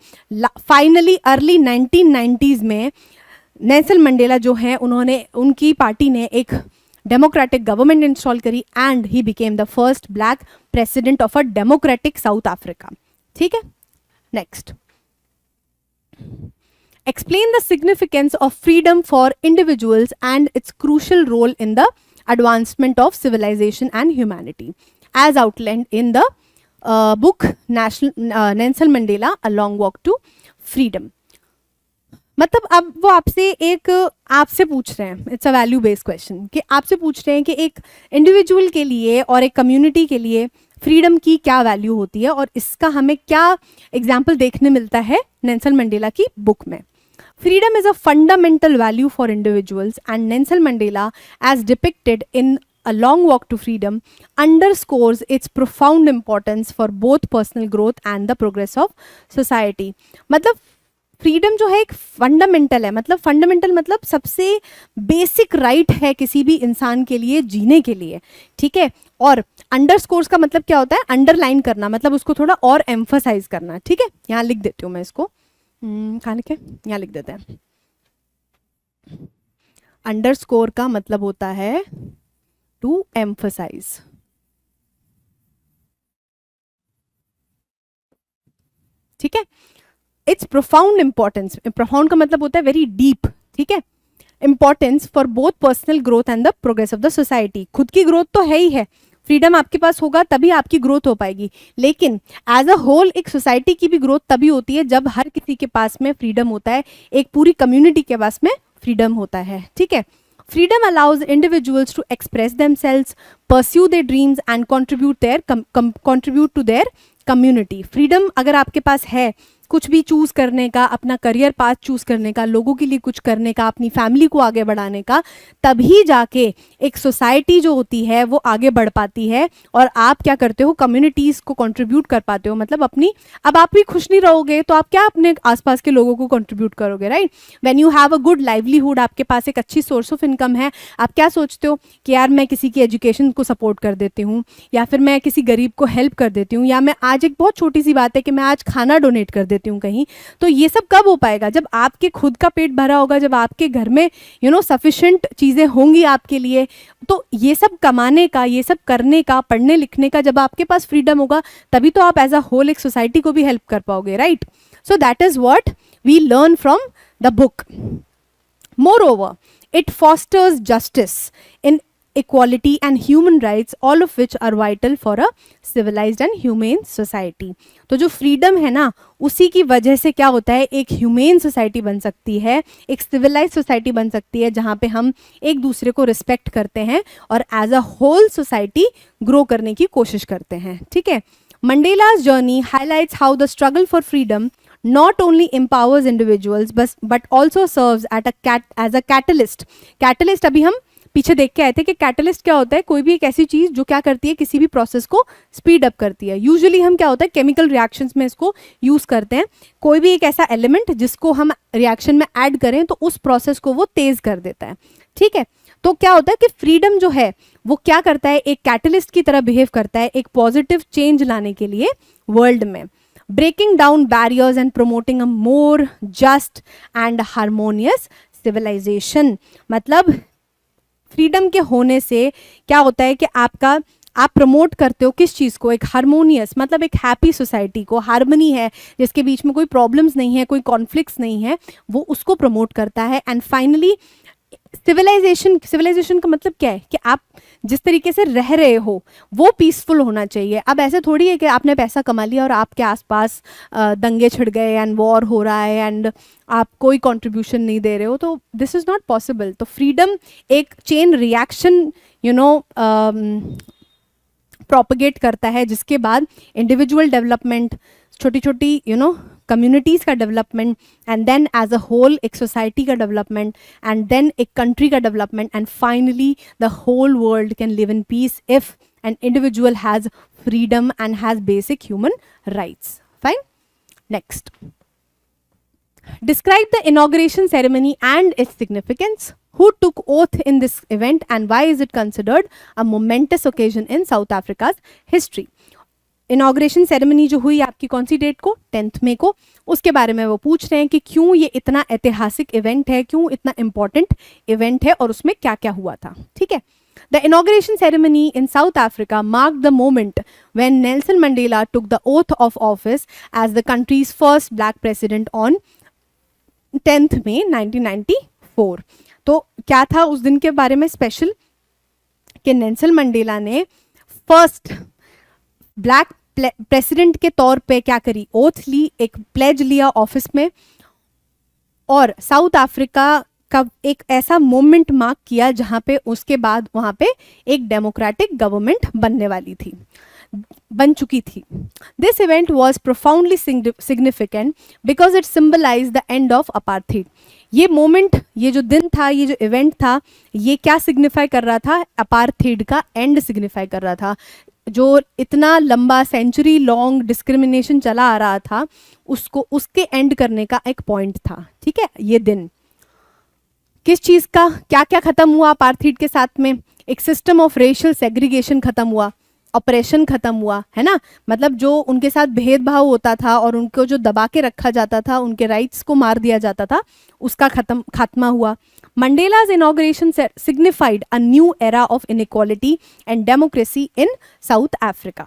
फाइनली अर्ली 1990s में नेल्सन मंडेला जो हैं, उन्होंने, उनकी पार्टी ने एक डेमोक्रेटिक गवर्नमेंट इंस्टॉल करी, and he became the first black president of a democratic south Africa. ठीक है. Next, explain the significance of freedom for individuals and its crucial role in the advancement of civilization and humanity as outlined in the book Nelson Mandela A Long Walk to Freedom. मतलब अब वो आपसे पूछ रहे हैं, it's a value based question, कि आपसे पूछ रहे हैं कि एक इंडिविजुअल के लिए और एक कम्युनिटी के लिए फ्रीडम की क्या वैल्यू होती है, और इसका हमें क्या एग्जाम्पल देखने मिलता है नेल्सन मंडेला की बुक में. Freedom is a fundamental value for individuals, and Nelson Mandela, as depicted in A Long Walk to Freedom, underscores its profound importance for both personal growth and the progress of society. मतलब freedom जो है एक fundamental है, मतलब fundamental मतलब सबसे basic right है किसी भी इंसान के लिए जीने के लिए. ठीक है. और अंडरस्कोर्स का मतलब क्या होता है, अंडरलाइन करना, मतलब उसको थोड़ा और एम्फसाइज करना. ठीक है. यहाँ लिख देती हूँ मैं इसको, कहाँ लिखे, यहाँ लिख देते हैं. अंडरस्कोर का मतलब होता है टू एम्फसाइज. ठीक है. इट्स प्रोफाउंड इंपॉर्टेंस, प्रोफाउंड का मतलब होता है वेरी डीप. ठीक है. Importance for both personal growth and the progress of the society. खुद की ग्रोथ तो है ही है, फ्रीडम आपके पास होगा तभी आपकी ग्रोथ हो पाएगी, लेकिन एज अ होल एक सोसाइटी की भी ग्रोथ तभी होती है जब हर किसी के पास में फ्रीडम होता है, एक पूरी कम्युनिटी के पास में फ्रीडम होता है. ठीक है. Freedom allows individuals to express themselves, pursue their dreams and contribute to their community. Freedom अगर आपके पास है कुछ भी चूज करने का, अपना करियर पाथ चूज करने का, लोगों के लिए कुछ करने का, अपनी फैमिली को आगे बढ़ाने का, तभी जाके एक सोसाइटी जो होती है वो आगे बढ़ पाती है, और आप क्या करते हो, कम्युनिटीज को कंट्रीब्यूट कर पाते हो. मतलब अपनी, अब आप भी खुश नहीं रहोगे तो आप क्या अपने आसपास के लोगों को कंट्रीब्यूट करोगे, right. When you have a good livelihood, आपके पास एक अच्छी सोर्स ऑफ इनकम है, आप क्या सोचते हो कि यार मैं किसी की एजुकेशन को सपोर्ट कर देती हूँ, या फिर मैं किसी गरीब को हेल्प कर देती हूँ, या मैं आज एक बहुत छोटी सी बात है कि मैं आज खाना डोनेट कर देती हूँ कहीं. तो ये सब कब हो पाएगा, जब आपके खुद का पेट भरा होगा, जब आपके घर में सफिशिएंट चीजें होंगी आपके लिए. तो ये सब कमाने का, ये सब करने का, पढ़ने लिखने का जब आपके पास फ्रीडम होगा, तभी तो आप एज अ होल एक सोसाइटी को भी हेल्प कर पाओगे, right. So that is what we learn from the book. Moreover, it fosters justice, inequality and human rights, all of which are vital for a civilized and humane society. तो जो freedom है ना, उसी की वजह से क्या होता है, एक ह्यूमेन सोसाइटी बन सकती है, एक सिविलाइज सोसाइटी बन सकती है, जहाँ पे हम एक दूसरे को रिस्पेक्ट करते हैं और as a whole society grow करने की कोशिश करते हैं. ठीक है. Mandela's journey highlights how the struggle for freedom not only empowers individuals but also serves as a catalyst. Catalyst अभी हम पीछे देख के आए थे कि कैटलिस्ट क्या होता है, कोई भी एक ऐसी चीज़ जो क्या करती है, किसी भी प्रोसेस को स्पीड अप करती है। यूजुअली हम क्या होता है केमिकल रिएक्शंस में इसको यूज़ करते हैं, कोई भी एक ऐसा एलिमेंट जिसको हम रिएक्शन में ऐड करें तो उस प्रोसेस को वो तेज़ कर देता है, ठीक है। तो क्या होता है कि फ्रीडम जो है वो क्या करता है, एक कैटलिस्ट की तरह बिहेव करता है एक पॉजिटिव चेंज लाने के लिए वर्ल्ड में, breaking down barriers and promoting a more just and harmonious civilisation. मतलब फ्रीडम के होने से क्या होता है कि आप प्रमोट करते हो किस चीज़ को, एक हारमोनियस, मतलब एक हैप्पी सोसाइटी को, हार्मनी है जिसके बीच में कोई प्रॉब्लम्स नहीं है, कोई कॉन्फ्लिक्ट्स नहीं है, वो उसको प्रमोट करता है। एंड फाइनली सिविलाइजेशन का मतलब क्या है कि आप जिस तरीके से रह रहे हो वो पीसफुल होना चाहिए। अब ऐसे थोड़ी है कि आपने पैसा कमा लिया और आपके आसपास दंगे छिड़ गए एंड वॉर हो रहा है एंड आप कोई कंट्रीब्यूशन नहीं दे रहे हो, तो दिस इज़ नॉट पॉसिबल। तो फ्रीडम एक चेन रिएक्शन प्रोपगेट करता है, जिसके बाद इंडिविजुअल डेवलपमेंट, छोटी छोटी कम्युनिटीज़ का development, and then as a whole एक सोसाइटी का डेवलपमेंट, एंड देन एक कंट्री का development, and finally the whole world can live in peace if an individual has freedom and has basic human rights. Fine, next, describe the inauguration ceremony and its significance. Who took oath in this event and why is it considered a momentous occasion in South Africa's history? Inauguration ceremony जो हुई आपकी कौन सी date को, 10 मई को, उसके बारे में वो पूछ रहे हैं कि क्यों ये इतना ऐतिहासिक इवेंट है, क्यों इतना इंपॉर्टेंट इवेंट है और उसमें क्या क्या हुआ था, ठीक है। The inauguration ceremony in South Africa marked the moment when Nelson Mandela took the oath of office as the country's first black president on 10 मई 1994। तो क्या था उस दिन के बारे में स्पेशल कि नेल्सन मंडेला ने फर्स्ट ब्लैक प्रेसिडेंट के तौर पे क्या करी, ओथ ली, एक प्लेज लिया ऑफिस में, और साउथ अफ्रीका का एक ऐसा मोमेंट मार्क किया जहां पे उसके बाद वहां पे एक डेमोक्रेटिक गवर्नमेंट बन चुकी थी। This event was profoundly significant because it symbolise the end of apartheid. ये मोमेंट, ये जो दिन था, ये जो इवेंट था, ये क्या सिग्निफाई कर रहा था, अपार्थाइड का एंड सिग्निफाई कर रहा था। जो इतना लंबा सेंचुरी लॉन्ग डिस्क्रिमिनेशन चला आ रहा था उसको, उसके एंड करने का एक पॉइंट था, ठीक है। ये दिन किस चीज का, क्या क्या खत्म हुआ अपार्थाइड के साथ में, एक सिस्टम ऑफ रेशियल सेग्रीगेशन खत्म हुआ, ऑपरेशन खत्म हुआ, है ना, मतलब जो उनके साथ भेदभाव होता था और उनको जो दबा के रखा जाता था, उनके राइट्स को मार दिया जाता था, उसका खात्मा हुआ। Mandela's inauguration signified a new era of inequality and democracy in South Africa.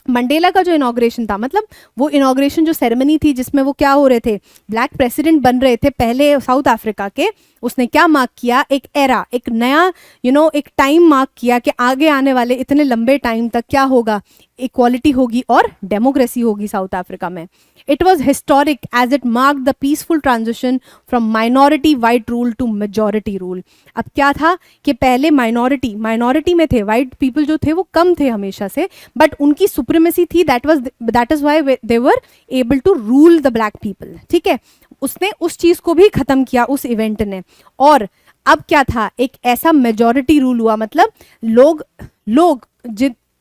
Mandela का जो इनाग्रेशन था, मतलब वो इनाग्रेशन जो सेरेमनी थी जिसमें वो क्या हो रहे थे, ब्लैक प्रेसिडेंट बन रहे थे पहले साउथ अफ्रीका के, उसने क्या मार्क किया, एक एरा, एक नया एक टाइम मार्क किया कि आगे आने वाले इतने लंबे टाइम तक क्या होगा, इक्वालिटी होगी और डेमोक्रेसी होगी साउथ अफ्रीका में। It was historic as it mark the peaceful transition from minority white rule to majority rule. अब क्या था कि पहले माइनॉरिटी में थे, वाइट पीपल जो थे वो कम थे हमेशा से, बट उनकी सुप्रीमेसी थी, that is why they were able to rule the black people, ठीक है। उसने उस चीज को भी खत्म किया उस इवेंट ने। और अब क्या था, एक ऐसा मेजॉरिटी रूल हुआ, मतलब लोग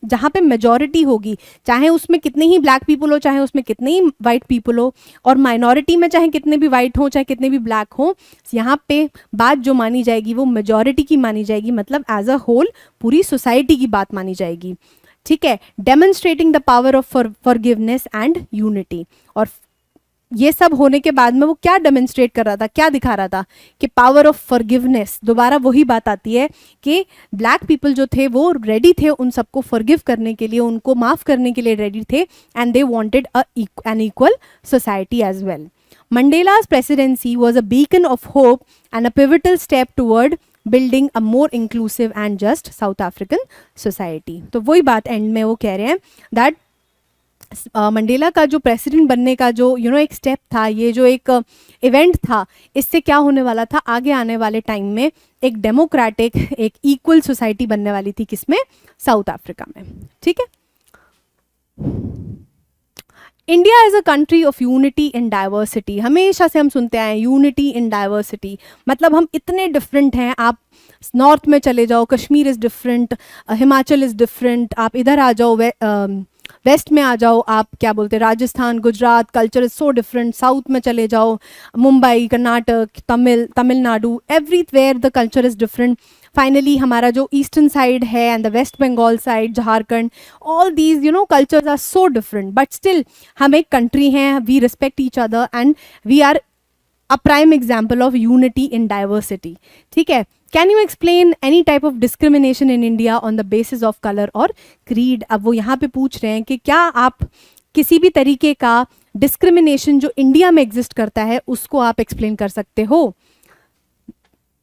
जहाँ पे मेजॉरिटी होगी, चाहे उसमें कितने ही ब्लैक पीपल हो, चाहे उसमें कितने ही वाइट पीपल हो, और माइनॉरिटी में चाहे कितने भी वाइट हो, चाहे कितने भी ब्लैक हो, यहाँ पे बात जो मानी जाएगी वो मेजॉरिटी की मानी जाएगी, मतलब एज अ होल पूरी सोसाइटी की बात मानी जाएगी, ठीक है। Demonstrating the power of forgiveness and unity. और ये सब होने के बाद में वो क्या डेमोन्स्ट्रेट कर रहा था, क्या दिखा रहा था कि पावर ऑफ फॉरगिवनेस। दोबारा वही बात आती है कि ब्लैक पीपल जो थे वो रेडी थे उन सबको फॉरगिव करने के लिए, उनको माफ करने के लिए रेडी थे, and they wanted an equal society as well. Mandela's presidency was a beacon of hope and a pivotal step toward building a more inclusive and just South African society. तो वही बात एंड में वो कह रहे हैं that Mandela का जो प्रेसिडेंट बनने का जो एक स्टेप था, ये जो एक इवेंट था, इससे क्या होने वाला था, आगे आने वाले टाइम में एक डेमोक्रेटिक, एक इक्वल सोसाइटी बनने वाली थी, किसमें, साउथ अफ्रीका में, ठीक है। India is a country of unity in diversity. हमेशा से हम सुनते आए यूनिटी इन डाइवर्सिटी, मतलब हम इतने डिफरेंट हैं, आप नॉर्थ में चले जाओ, Kashmir is different, Himachal is different, आप इधर आ जाओ, वेस्ट में आ जाओ, आप क्या बोलते हैं, Rajasthan, Gujarat, culture is so different, south में चले जाओ, Mumbai, Karnataka, Tamil Nadu, everywhere the culture is different. Finally हमारा जो ईस्टर्न साइड है and the West Bengal side, Jharkhand, all these cultures are so different, but still हम एक कंट्री हैं, we respect each other and we are a prime example of unity in diversity. ठीक है. Can you explain any type of discrimination in India on the basis of color or creed? अब वो यहाँ पे पूछ रहे हैं कि क्या आप किसी भी तरीके का डिस्क्रिमिनेशन जो इंडिया में एग्जिस्ट करता है उसको आप एक्सप्लेन कर सकते हो.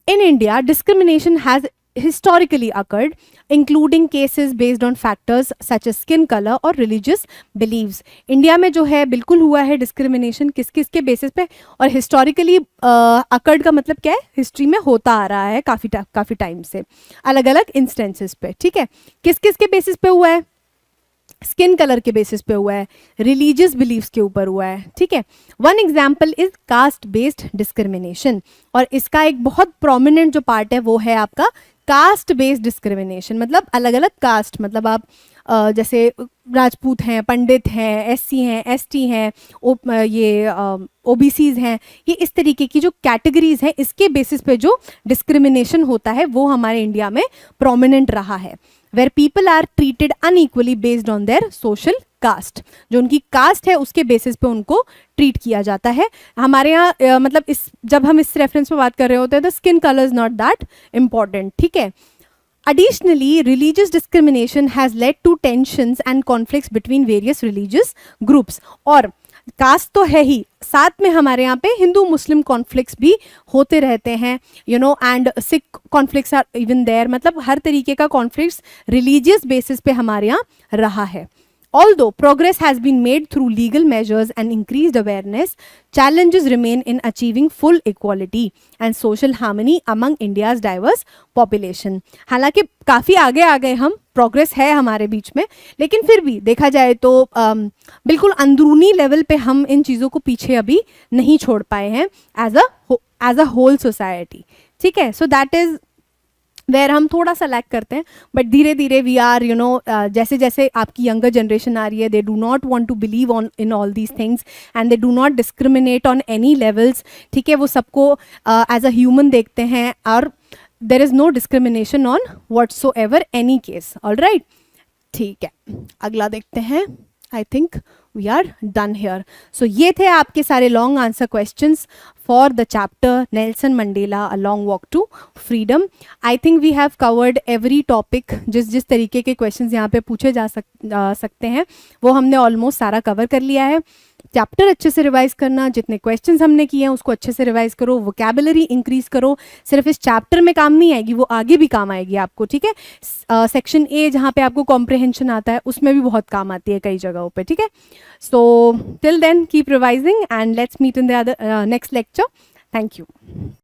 In India, discrimination has historically occurred, including cases based on factors such as skin color or religious beliefs. India में जो है बिल्कुल हुआ है डिस्क्रिमिनेशन, किस किस के बेसिस पे, और हिस्टोरिकली अकर्ड का मतलब क्या है, हिस्ट्री में होता आ रहा है काफ़ी टाइम से, अलग अलग इंस्टेंसेस पे. ठीक है. किस किस के बेसिस पे हुआ है? स्किन कलर के बेसिस पे हुआ है, रिलीजियस बिलीव्स के ऊपर हुआ है. ठीक है. One example is caste based discrimination, और इसका एक बहुत प्रोमिनेंट जो पार्ट है वो है आपका कास्ट बेस्ड डिस्क्रिमिनेशन. मतलब अलग अलग कास्ट, मतलब आप जैसे राजपूत हैं, पंडित हैं, एससी हैं, एसटी हैं, ये ओबीसीज हैं, ये इस तरीके की जो कैटेगरीज हैं इसके बेसिस पे जो डिस्क्रिमिनेशन होता है वो हमारे इंडिया में प्रोमिनेंट रहा है. Where people are treated unequally based on their social caste, जो उनकी कास्ट है उसके बेसिस पे उनको ट्रीट किया जाता है. हमारे यहाँ मतलब जब हम इस रेफरेंस में बात कर रहे होते हैं तो skin colour is not that important. ठीक है. Additionally, religious discrimination has led to tensions and conflicts between various religious groups. और कास्ट तो है ही, साथ में हमारे यहाँ पे हिंदू मुस्लिम कॉन्फ्लिक्ट्स भी होते रहते हैं, and Sikh conflicts are even there. मतलब हर तरीके का कॉन्फ्लिक्ट्स रिलीजियस बेसिस पे हमारे यहाँ रहा है. Although progress has been made through legal measures and increased awareness, challenges remain in achieving full equality and social harmony among India's diverse population. हालांकि काफ़ी आगे आ गए हम, प्रोग्रेस है हमारे बीच में, लेकिन फिर भी देखा जाए तो बिल्कुल अंदरूनी लेवल पे हम इन चीज़ों को पीछे अभी नहीं छोड़ पाए हैं एज अ होल सोसाइटी. ठीक है. सो दैट इज़ वेयर हम थोड़ा सा लैक करते हैं, बट धीरे धीरे वी आर जैसे जैसे आपकी यंगर जनरेशन आ रही है, they do not want to believe on in all these things and they do not discriminate on any levels. ठीक है. वो सबको एज अ ह्यूमन देखते हैं और there is no discrimination on whatsoever any case. Alright. ठीक है. अगला देखते हैं. I think we are done here. So ये थे आपके सारे long answer questions for the chapter Nelson Mandela a long walk to freedom. I think we have covered every topic. जिस तरीके के क्वेश्चंस यहाँ पे पूछे जा सकते हैं वो हमने ऑलमोस्ट सारा कवर कर लिया है. चैप्टर अच्छे से रिवाइज करना, जितने क्वेश्चंस हमने किए हैं उसको अच्छे से रिवाइज करो, वोकैबुलरी इंक्रीज करो. सिर्फ इस चैप्टर में काम नहीं आएगी, वो आगे भी काम आएगी आपको. ठीक है. सेक्शन ए जहाँ पे आपको कॉम्प्रिहेंशन आता है उसमें भी बहुत काम आती है कई जगहों पे. ठीक है. So till then keep revising and let's meet in the next lecture. Thank you.